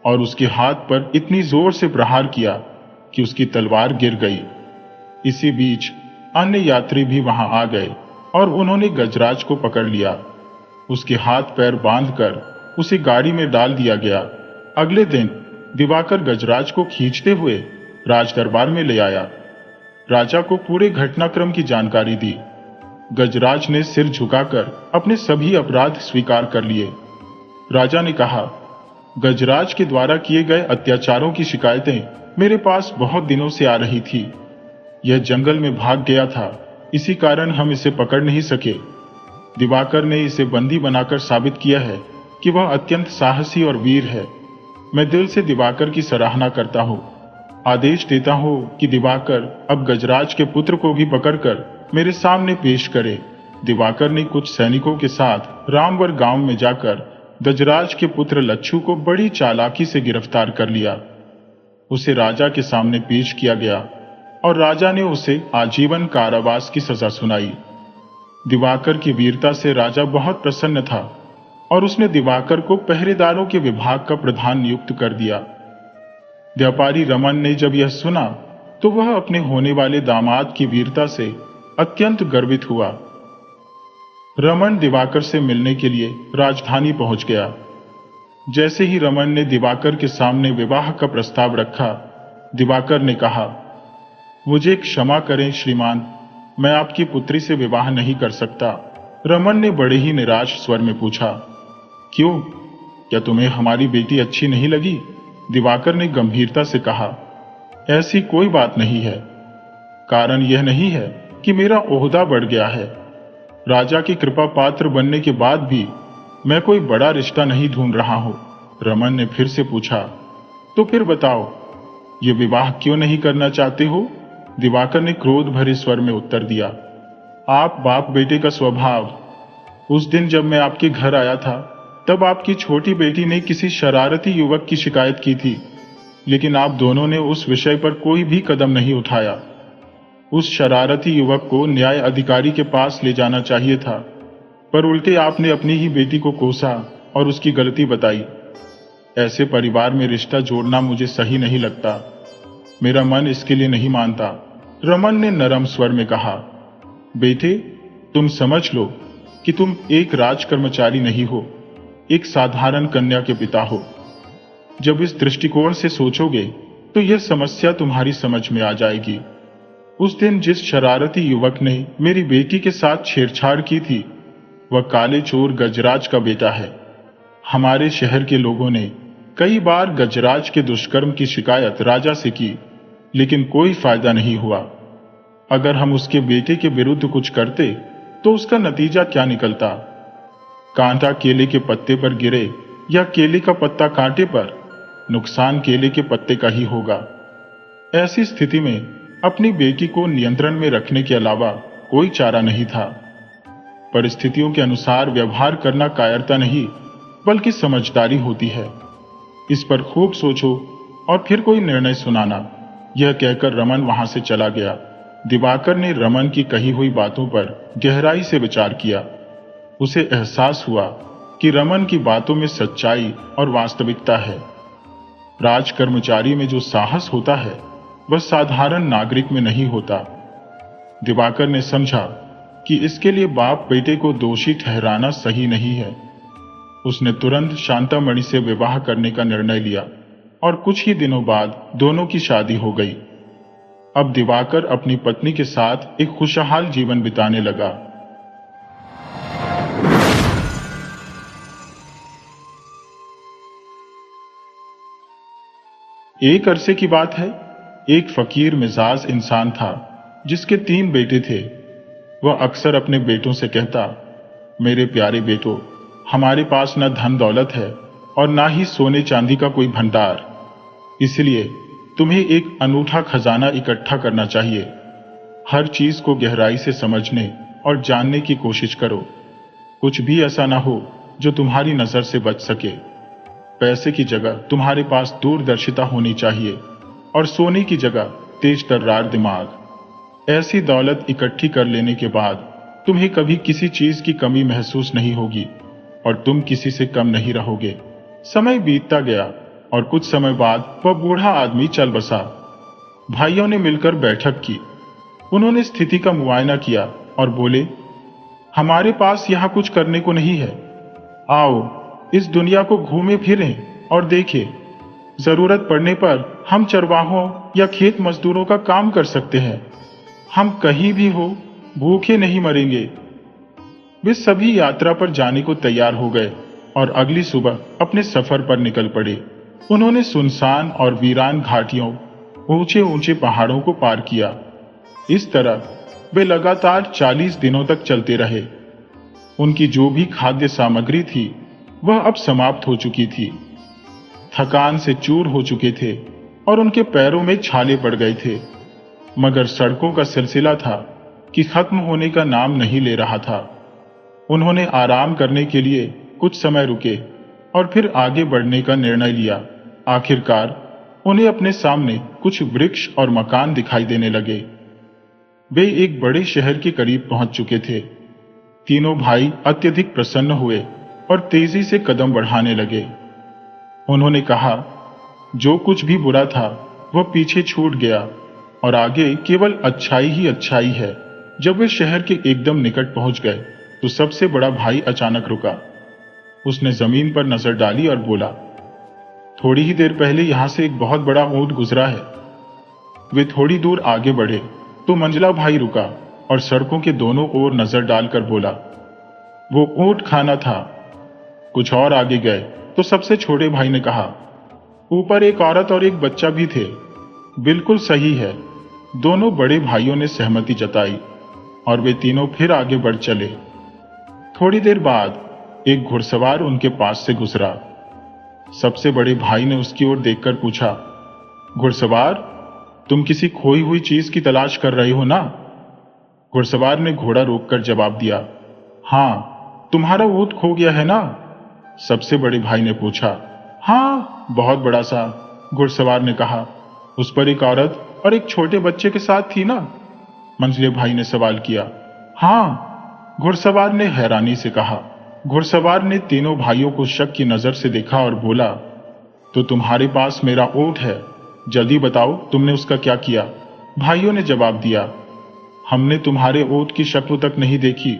[SPEAKER 1] और उसके हाथ पर इतनी जोर से प्रहार किया कि उसकी तलवार गिर गई। इसी बीच अन्य यात्री भी वहां आ गए और उन्होंने गजराज को पकड़ लिया। उसके हाथ पैर बांधकर उसे गाड़ी में डाल दिया गया। अगले दिन दिवाकर गजराज को खींचते हुए राज दरबार में ले आया। राजा को पूरे घटनाक्रम की जानकारी दी। गजराज ने सिर झुकाकर अपने सभी अपराध स्वीकार कर लिए। राजा ने कहा, गजराज के द्वारा किए गए अत्याचारों की शिकायतें मेरे पास बहुत दिनों से आ रही थी। यह जंगल में भाग गया था, इसी कारण हम इसे पकड़ नहीं सके। दिवाकर ने इसे बंदी बनाकर साबित किया है कि वह अत्यंत साहसी और वीर है। मैं दिल से दिवाकर की सराहना करता हूँ। आदेश देता हूँ कि दिवाकर अब गजराज के पुत्र को भी पकड़कर मेरे सामने पेश करे। दिवाकर ने कुछ सैनिकों के साथ रामवर गांव में जाकर गजराज के पुत्र लच्छू को बड़ी चालाकी से गिरफ्तार कर लिया। उसे राजा के सामने पेश किया गया और राजा ने उसे आजीवन कारावास की सजा सुनाई। दिवाकर की वीरता से राजा बहुत प्रसन्न था और उसने दिवाकर को पहरेदारों के विभाग का प्रधान नियुक्त कर दिया। व्यापारी रमन ने जब यह सुना तो वह अपने होने वाले दामाद की वीरता से अत्यंत गर्वित हुआ। रमन दिवाकर से मिलने के लिए राजधानी पहुंच गया। जैसे ही रमन ने दिवाकर के सामने विवाह का प्रस्ताव रखा, दिवाकर ने कहा, मुझे क्षमा करें श्रीमान, मैं आपकी पुत्री से विवाह नहीं कर सकता। रमन ने बड़े ही निराश स्वर में पूछा, क्यों? क्या तुम्हें हमारी बेटी अच्छी नहीं लगी? दिवाकर ने गंभीरता से कहा, ऐसी कोई बात नहीं है। कारण यह नहीं है कि मेरा ओहदा बढ़ गया है। राजा की कृपा पात्र बनने के बाद भी मैं कोई बड़ा रिश्ता नहीं ढूंढ रहा हूं। रमन ने फिर से पूछा, तो फिर बताओ, ये विवाह क्यों नहीं करना चाहते हो? दिवाकर ने क्रोध भरे स्वर में उत्तर दिया, आप बाप बेटे का स्वभाव। उस दिन जब मैं आपके घर आया था तब आपकी छोटी बेटी ने किसी शरारती युवक की शिकायत की थी, लेकिन आप दोनों ने उस विषय पर कोई भी कदम नहीं उठाया। उस शरारती युवक को न्याय अधिकारी के पास ले जाना चाहिए था, पर उल्टे आपने अपनी ही बेटी को कोसा और उसकी गलती बताई। ऐसे परिवार में रिश्ता जोड़ना मुझे सही नहीं लगता। मेरा मन इसके लिए नहीं मानता। रमन ने नरम स्वर में कहा, बेटे, तुम समझ लो कि तुम एक राजकर्मचारी नहीं हो, एक साधारण कन्या के पिता हो। जब इस दृष्टिकोण से सोचोगे तो यह समस्या तुम्हारी समझ में आ जाएगी। उस दिन जिस शरारती युवक ने मेरी बेटी के साथ छेड़छाड़ की थी, वह काले चोर गजराज का बेटा है। हमारे शहर के लोगों ने कई बार गजराज के दुष्कर्म की शिकायत राजा से की, लेकिन कोई फायदा नहीं हुआ। अगर हम उसके बेटे के विरुद्ध कुछ करते तो उसका नतीजा क्या निकलता? कांटा केले के पत्ते पर गिरे या केले का पत्ता कांटे पर, नुकसान केले के पत्ते का ही होगा। ऐसी स्थिति में अपनी बेटी को नियंत्रण में रखने के अलावा कोई चारा नहीं था। परिस्थितियों के अनुसार व्यवहार करना कायरता नहीं, बल्कि समझदारी होती है। इस पर खूब सोचो और फिर कोई निर्णय सुनाना। यह कहकर रमन वहां से चला गया। दिवाकर ने रमन की कही हुई बातों पर गहराई से विचार किया। उसे एहसास हुआ कि रमन की बातों में सच्चाई और वास्तविकता है। राजकर्मचारी में जो साहस होता है वह साधारण नागरिक में नहीं होता। दिवाकर ने समझा कि इसके लिए बाप बेटे को दोषी ठहराना सही नहीं है। उसने तुरंत शांतामणि से विवाह करने का निर्णय लिया और कुछ ही दिनों बाद दोनों की शादी हो गई। अब दिवाकर अपनी पत्नी के साथ एक खुशहाल जीवन बिताने लगा। एक अरसे की बात है, एक फकीर मिजाज इंसान था जिसके 3 बेटे थे। वह अक्सर अपने बेटों से कहता, मेरे प्यारे बेटो, हमारे पास न धन दौलत है और ना ही सोने चांदी का कोई भंडार, इसलिए तुम्हें एक अनूठा खजाना इकट्ठा करना चाहिए। हर चीज को गहराई से समझने और जानने की कोशिश करो। कुछ भी ऐसा ना हो जो तुम्हारी नजर से बच सके। पैसे की जगह तुम्हारे पास दूरदर्शिता होनी चाहिए और सोने की जगह तेज तर्रार दिमाग। ऐसी दौलत इकट्ठी कर लेने के बाद तुम्हें कभी किसी चीज की कमी महसूस नहीं होगी और तुम किसी से कम नहीं रहोगे। समय बीतता गया और कुछ समय बाद वह बूढ़ा आदमी चल बसा। भाइयों ने मिलकर बैठक की। उन्होंने स्थिति का मुआयना किया और बोले, हमारे पास यहाँ कुछ करने को नहीं है। आओ इस दुनिया को घूमे फिरें और देखें। जरूरत पड़ने पर हम चरवाहों या खेत मजदूरों का काम कर सकते हैं। हम कहीं भी हो भूखे नहीं मरेंगे। वे सभी यात्रा पर जाने को तैयार हो गए और अगली सुबह अपने सफर पर निकल पड़े। उन्होंने सुनसान और वीरान घाटियों, ऊंचे ऊंचे पहाड़ों को पार किया। इस तरह वे लगातार 40 दिनों तक चलते रहे। उनकी जो भी खाद्य सामग्री थी वह अब समाप्त हो चुकी थी। थकान से चूर हो चुके थे और उनके पैरों में छाले पड़ गए थे, मगर सड़कों का सिलसिला था कि खत्म होने का नाम नहीं ले रहा था। उन्होंने आराम करने के लिए कुछ समय रुके और फिर आगे बढ़ने का निर्णय लिया। आखिरकार उन्हें अपने सामने कुछ वृक्ष और मकान दिखाई देने लगे। वे एक बड़े शहर के करीब पहुंच चुके थे। तीनों भाई अत्यधिक प्रसन्न हुए और तेजी से कदम बढ़ाने लगे। उन्होंने कहा, जो कुछ भी बुरा था वह पीछे छूट गया और आगे केवल अच्छाई ही अच्छाई है। जब वे शहर के एकदम निकट पहुंच गए तो सबसे बड़ा भाई अचानक रुका। उसने जमीन पर नजर डाली और बोला, थोड़ी ही देर पहले यहां से एक बहुत बड़ा ऊंट गुजरा है। वे थोड़ी दूर आगे बढ़े तो मंझला भाई रुका और सड़कों के दोनों ओर नजर डालकर बोला, वो ऊंट खाना था। कुछ और आगे गए तो सबसे छोटे भाई ने कहा, ऊपर एक औरत और एक बच्चा भी थे। बिल्कुल सही है। दोनों बड़े भाइयों ने सहमति जताई और वे तीनों फिर आगे बढ़ चले। थोड़ी देर बाद एक घुड़सवार उनके पास से गुजरा। सबसे बड़े भाई ने उसकी ओर देखकर पूछा, घुड़सवार, तुम किसी खोई हुई चीज की तलाश कर रहे हो ना? घुड़सवार ने घोड़ा रोककर जवाब दिया, हाँ, तुम्हारा ऊंट खो गया है ना? सबसे बड़े भाई ने पूछा। हाँ, बहुत बड़ा सा, घुड़सवार ने कहा। उस पर एक औरत और एक छोटे बच्चे के साथ थी ना? मंझले भाई ने सवाल किया। हाँ, घुड़सवार ने हैरानी से कहा। घुड़सवार ने तीनों भाइयों को शक की नजर से देखा और बोला, तो तुम्हारे पास मेरा ऊंट है, जल्दी बताओ तुमने उसका क्या किया? भाइयों ने जवाब दिया, हमने तुम्हारे ऊंट की शक्ल तक नहीं देखी,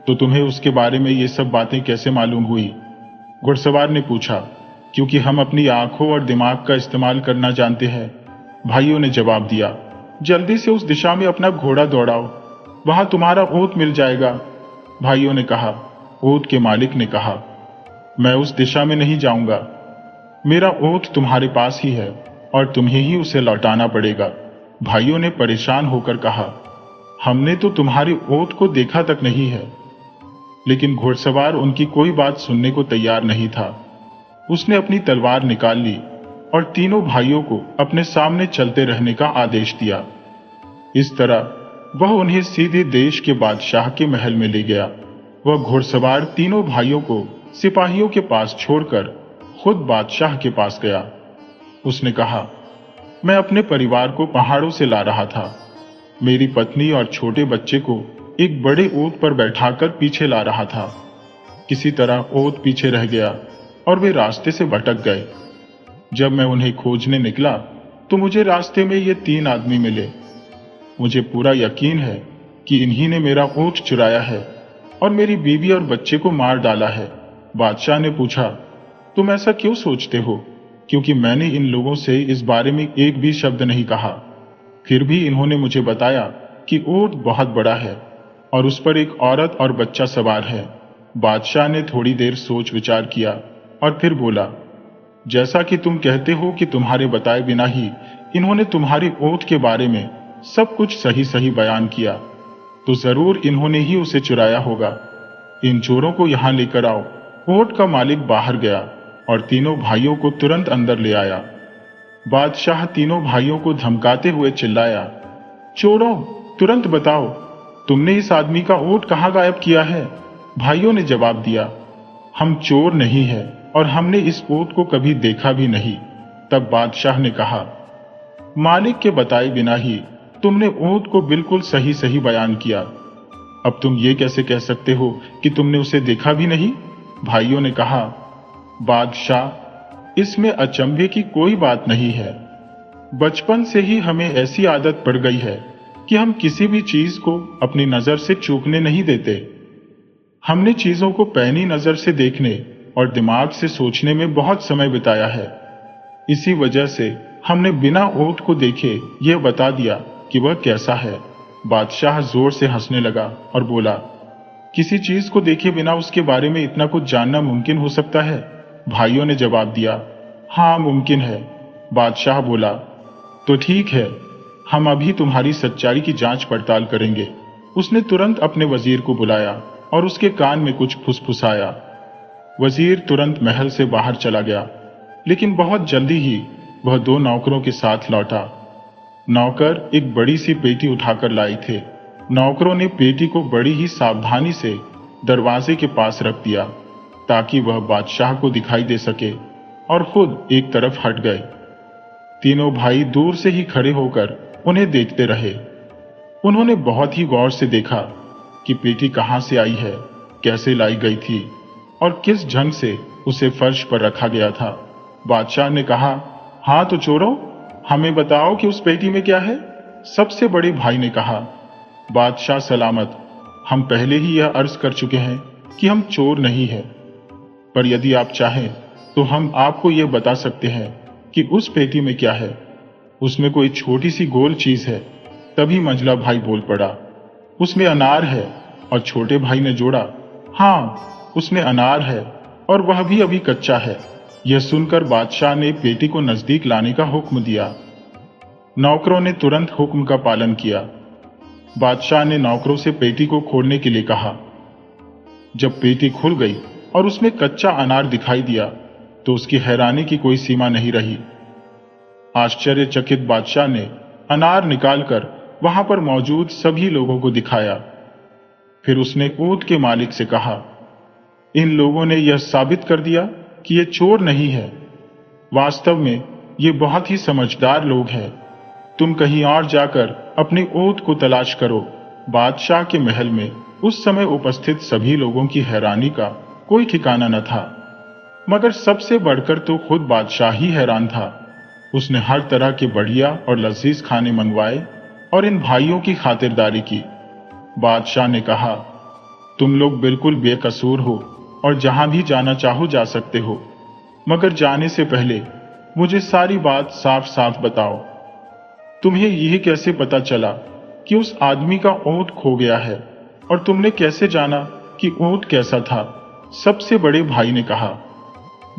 [SPEAKER 1] तो तुम्हें उसके बारे में ये सब बातें कैसे मालूम हुई? घुड़सवार ने पूछा, क्योंकि हम अपनी आंखों और दिमाग का इस्तेमाल करना जानते हैं। भाइयों ने जवाब दिया, जल्दी से उस दिशा में अपना घोड़ा दौड़ाओ, वहां तुम्हारा ऊंट मिल जाएगा। भाइयों ने कहा। ऊंट के मालिक ने कहा, मैं उस दिशा में नहीं जाऊंगा। मेरा ऊंट तुम्हारे पास ही है और तुम्हें ही उसे लौटाना पड़ेगा। भाइयों ने परेशान होकर कहा, हमने तो तुम्हारे ऊंट को देखा तक नहीं है। लेकिन घुड़सवार उनकी कोई बात सुनने को तैयार नहीं था। उसने अपनी तलवार निकाल ली और तीनों भाइयों को अपने सामने चलते रहने का आदेश दिया। इस तरह वह उन्हें सीधे देश के बादशाह के महल में ले गया। वह घुड़सवार तीनों भाइयों को सिपाहियों के पास छोड़कर खुद बादशाह के पास गया। उसने कहा, मैं अपने परिवार को पहाड़ों से ला रहा था। मेरी पत्नी और छोटे बच्चे को एक बड़े ऊंट पर बैठाकर पीछे ला रहा था। किसी तरह ऊंट पीछे रह गया और वे रास्ते से भटक गए। जब मैं उन्हें खोजने निकला तो मुझे रास्ते में ये 3 आदमी मिले। मुझे पूरा यकीन है कि इन्हीं ने मेरा ऊंट चुराया है और मेरी बीवी और बच्चे को मार डाला है। बादशाह ने पूछा, तुम ऐसा क्यों सोचते हो? क्योंकि मैंने इन लोगों से इस बारे में एक भी शब्द नहीं कहा। फिर भी इन्होंने मुझे बताया कि ऊंट बहुत बड़ा है और उस पर एक औरत और बच्चा सवार है। बादशाह ने थोड़ी देर सोच विचार किया और फिर बोला, जैसा कि तुम कहते हो कि तुम्हारे बताए बिना ही इन्होंने तुम्हारे ऊंट के बारे में सब कुछ सही सही बयान किया, तो जरूर इन्होंने ही उसे चुराया होगा। इन चोरों को यहां लेकर आओ। ऊंट का मालिक बाहर गया और तीनों भाइयों को तुरंत अंदर ले आया। बादशाह तीनों भाइयों को धमकाते हुए चिल्लाया, चोरों, तुरंत बताओ, तुमने इस आदमी का ऊंट कहां गायब किया है? भाइयों ने जवाब दिया, हम चोर नहीं है और हमने इस ऊंट को कभी देखा भी नहीं। तब बादशाह ने कहा, मालिक के बताए बिना ही तुमने ऊंट को बिल्कुल सही सही बयान किया। अब तुम ये कैसे कह सकते हो कि तुमने उसे देखा भी नहीं? भाइयों ने कहा, बादशाह, इसमें अचंभे की कोई बात नहीं है। बचपन से ही हमें ऐसी आदत पड़ गई है कि हम किसी भी चीज को अपनी नजर से चूकने नहीं देते। हमने चीजों को पैनी नजर से देखने और दिमाग से सोचने में बहुत समय बिताया है। इसी वजह से हमने बिना ऊंट को देखे यह बता दिया कि वह कैसा है। बादशाह जोर से हंसने लगा और बोला, किसी चीज को देखे बिना उसके बारे में इतना कुछ जानना मुमकिन हो सकता है? भाइयों ने जवाब दिया, हाँ मुमकिन है। बादशाह बोला, तो ठीक है, हम अभी तुम्हारी सच्चाई की जांच पड़ताल करेंगे। उसने तुरंत अपने वजीर को बुलाया और उसके कान में कुछ फुसफुसाया। वजीर तुरंत महल से बाहर चला गया, लेकिन बहुत जल्दी ही वह 2 नौकरों के साथ लौटा। नौकर एक बड़ी सी पेटी उठाकर लाए थे। नौकरों ने पेटी को बड़ी ही सावधानी से दरवाजे के पास रख दिया ताकि वह बादशाह को दिखाई दे सके, और खुद एक तरफ हट गए। तीनों भाई दूर से ही खड़े होकर उन्हें देखते रहे। उन्होंने बहुत ही गौर से देखा कि पेटी कहां से आई है, कैसे लाई गई थी और किस ढंग से उसे फर्श पर रखा गया था। बादशाह ने कहा, हाँ तो चोरों, हमें बताओ कि उस पेटी में क्या है? सबसे बड़े भाई ने कहा, बादशाह सलामत, हम पहले ही यह अर्ज कर चुके हैं कि हम चोर नहीं हैं, पर यदि आप चाहें तो हम आपको यह बता सकते हैं कि उस पेटी में क्या है। उसमें कोई छोटी सी गोल चीज है। तभी मंझला भाई बोल पड़ा, उसमें अनार है। और छोटे भाई ने जोड़ा, हाँ उसमें अनार है, और वह भी अभी कच्चा है। यह सुनकर बादशाह ने पेटी को नजदीक लाने का हुक्म दिया। नौकरों ने तुरंत हुक्म का पालन किया। बादशाह ने नौकरों से पेटी को खोलने के लिए कहा। जब पेटी खुल गई और उसमें कच्चा अनार दिखाई दिया तो उसकी हैरानी की कोई सीमा नहीं रही। आश्चर्यचकित बादशाह ने अनार निकालकर वहां पर मौजूद सभी लोगों को दिखाया। फिर उसने ऊंट के मालिक से कहा, इन लोगों ने यह साबित कर दिया कि ये चोर नहीं है। वास्तव में ये बहुत ही समझदार लोग हैं। तुम कहीं और जाकर अपने ऊंट को तलाश करो। बादशाह के महल में उस समय उपस्थित सभी लोगों की हैरानी का कोई ठिकाना न था, मगर सबसे बढ़कर तो खुद बादशाह ही हैरान था। उसने हर तरह के बढ़िया और लजीज खाने मंगवाए और इन भाइयों की खातिरदारी की। बादशाह ने कहा, तुम लोग बिल्कुल बेकसूर हो और जहां भी जाना चाहो जा सकते हो, मगर जाने से पहले मुझे सारी बात साफ साफ बताओ। तुम्हें यह कैसे पता चला कि उस आदमी का ऊंट खो गया है, और तुमने कैसे जाना कि ऊंट कैसा था? सबसे बड़े भाई ने कहा,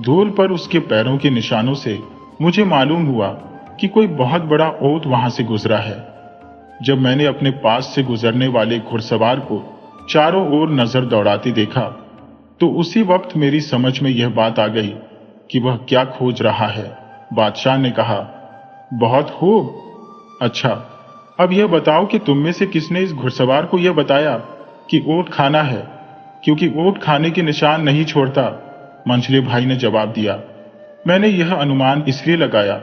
[SPEAKER 1] धूल पर उसके पैरों के निशानों से मुझे मालूम हुआ कि कोई बहुत बड़ा ऊंट वहां से गुजरा है। जब मैंने अपने पास से गुजरने वाले घुड़सवार को चारों ओर नजर दौड़ाते देखा तो उसी वक्त मेरी समझ में यह बात आ गई कि वह क्या खोज रहा है। बादशाह ने कहा, बहुत खूब। अच्छा, अब यह बताओ कि तुम में से किसने इस घुड़सवार को यह बताया कि ऊंट खाना है, क्योंकि ऊंट खाने के निशान नहीं छोड़ता। मंझले भाई ने जवाब दिया, मैंने यह अनुमान इसलिए लगाया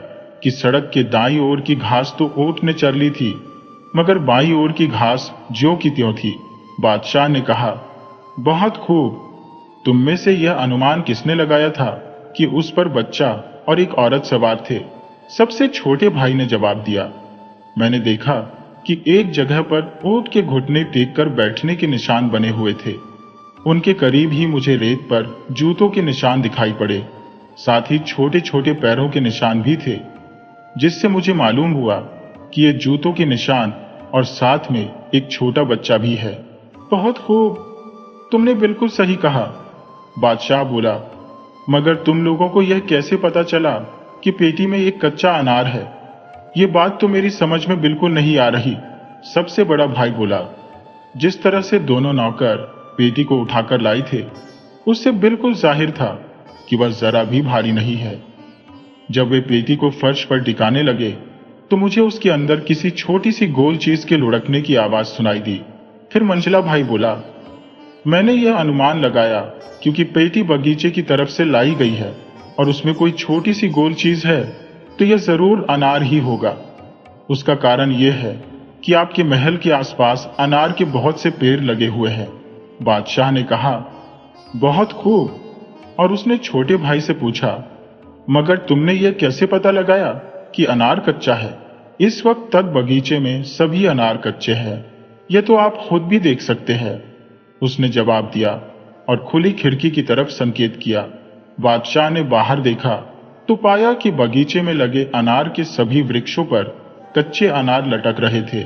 [SPEAKER 1] कि सड़क के दाईं ओर की घास तो ऊंट ने चर ली थी, मगर बाईं ओर की घास ज्यों की त्यों थी। बादशाह ने कहा, बहुत खूब। तुम में से यह अनुमान किसने लगाया था कि उस पर बच्चा और एक औरत सवार थे? सबसे छोटे भाई ने जवाब दिया, मैंने देखा कि एक जगह पर ऊंट के घुटने टेक कर बैठने के निशान बने हुए थे। उनके करीब ही मुझे रेत पर जूतों के निशान दिखाई पड़े। साथ ही छोटे छोटे पैरों के निशान भी थे, जिससे मुझे मालूम हुआ कि ये जूतों के निशान और साथ में एक छोटा बच्चा भी है। बहुत खूब, तुमने बिल्कुल सही कहा। बादशाह बोला, मगर तुम लोगों को यह कैसे पता चला कि पेटी में एक कच्चा अनार है? ये बात तो मेरी समझ में बिल्कुल नहीं आ रही। सबसे बड़ा भाई बोला, जिस तरह से दोनों नौकर पेटी को उठाकर लाई थे, उससे बिल्कुल जाहिर था कि वह जरा भी भारी नहीं है। जब वे पेटी को फर्श पर टिकाने लगे तो मुझे उसके अंदर किसी छोटी सी गोल चीज के लुढ़कने की आवाज सुनाई दी। फिर मंझला भाई बोला, मैंने यह अनुमान लगाया क्योंकि पेटी बगीचे की तरफ से लाई गई है और उसमें कोई छोटी सी गोल चीज है तो यह जरूर अनार ही होगा। उसका कारण यह है कि आपके महल के आसपास अनार के बहुत से पेड़ लगे हुए हैं। बादशाह ने कहा, बहुत खूब। और उसने छोटे भाई से पूछा, मगर तुमने यह कैसे पता लगाया कि अनार कच्चा है? इस वक्त तक बगीचे में सभी अनार कच्चे हैं, यह तो आप खुद भी देख सकते हैं। उसने जवाब दिया और खुली खिड़की की तरफ संकेत किया। बादशाह ने बाहर देखा तो पाया कि बगीचे में लगे अनार के सभी वृक्षों पर कच्चे अनार लटक रहे थे।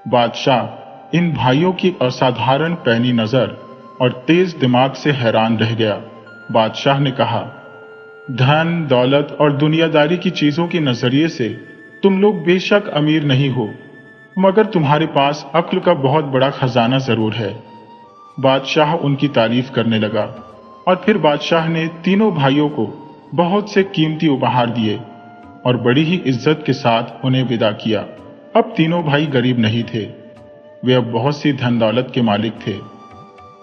[SPEAKER 1] बादशाह इन भाइयों की असाधारण पैनी नजर और तेज दिमाग से हैरान रह गया। बादशाह ने कहा, धन, दौलत और दुनियादारी की चीजों के नजरिए से तुम लोग बेशक अमीर नहीं हो, मगर तुम्हारे पास अक्ल का बहुत बड़ा खजाना जरूर है। बादशाह उनकी तारीफ करने लगा और फिर बादशाह ने तीनों भाइयों को बहुत से कीमती उपहार दिए और बड़ी ही इज्जत के साथ उन्हें विदा किया। अब तीनों भाई गरीब नहीं थे, वे अब बहुत सी धन दौलत के मालिक थे।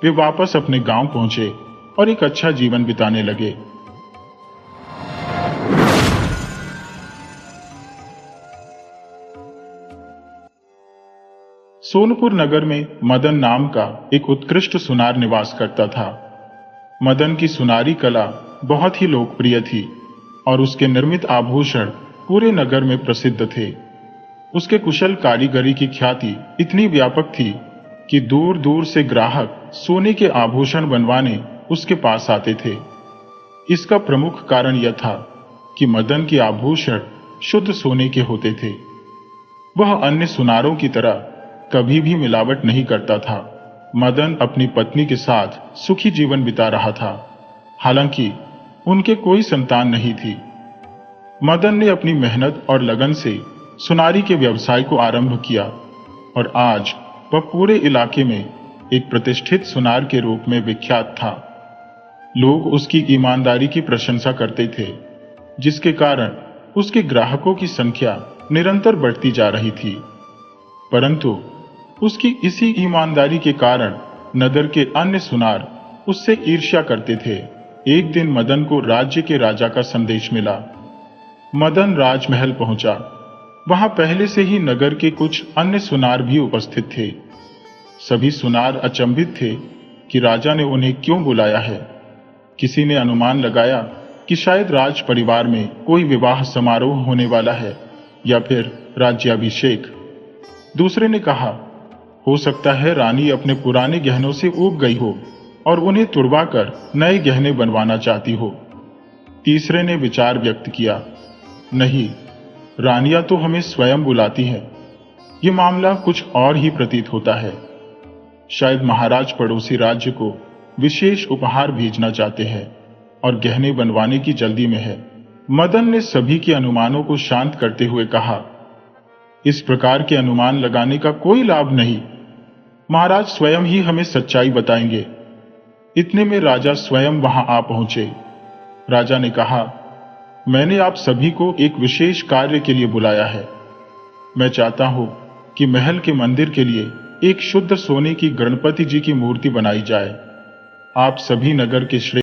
[SPEAKER 1] वे वापस अपने गांव पहुंचे और एक अच्छा जीवन बिताने लगे। सोनपुर नगर में मदन नाम का एक उत्कृष्ट सुनार निवास करता था। मदन की सुनारी कला बहुत ही लोकप्रिय थी और उसके निर्मित आभूषण पूरे नगर में प्रसिद्ध थे। उसके कुशल कारीगरी की ख्याति इतनी व्यापक थी कि दूर दूर से ग्राहक सोने के आभूषण बनवाने उसके पास आते थे। इसका प्रमुख कारण यह था कि मदन के आभूषण शुद्ध सोने के होते थे। वह अन्य सुनारों की तरह कभी भी मिलावट नहीं करता था। मदन अपनी पत्नी के साथ सुखी जीवन बिता रहा था, हालांकि उनके कोई संतान नहीं थी। मदन ने अपनी मेहनत और लगन से सुनारी के व्यवसाय को आरंभ किया और आज वह पूरे इलाके में एक प्रतिष्ठित सुनार के रूप में विख्यात था। लोग उसकी ईमानदारी की प्रशंसा करते थे, जिसके कारण उसके ग्राहकों की संख्या निरंतर बढ़ती जा रही थी। परंतु उसकी इसी ईमानदारी के कारण नगर के अन्य सुनार उससे ईर्ष्या करते थे। एक दिन मदन को राज्य के राजा का संदेश मिला। मदन राजमहल पहुंचा। वहां पहले से ही नगर के कुछ अन्य सुनार भी उपस्थित थे। सभी सुनार अचंभित थे कि राजा ने उन्हें क्यों बुलाया है। किसी ने अनुमान लगाया कि शायद राज परिवार में कोई विवाह समारोह होने वाला है या फिर राज्याभिषेक। दूसरे ने कहा, हो सकता है रानी अपने पुराने गहनों से ऊब गई हो और उन्हें तुड़वाकर नए गहने बनवाना चाहती हो। तीसरे ने विचार व्यक्त किया, नहीं, रानियां तो हमें स्वयं बुलाती हैं। ये मामला कुछ और ही प्रतीत होता है। शायद महाराज पड़ोसी राज्य को विशेष उपहार भेजना चाहते हैं और गहने बनवाने की जल्दी में है। मदन ने सभी के अनुमानों को शांत करते हुए कहा, इस प्रकार के अनुमान लगाने का कोई लाभ नहीं। महाराज स्वयं ही हमें सच्चाई बताएंगे। इतने में राजा स्वयं वहां आ पहुंचे। राजा ने कहा, मैंने आप सभी को एक विशेष कार्य के लिए बुलाया है। मैं चाहता हूं कि महल के मंदिर के लिए एक शुद्ध सोने की गणपति जी की मूर्ति बनाई जाए। आप सभी नगर के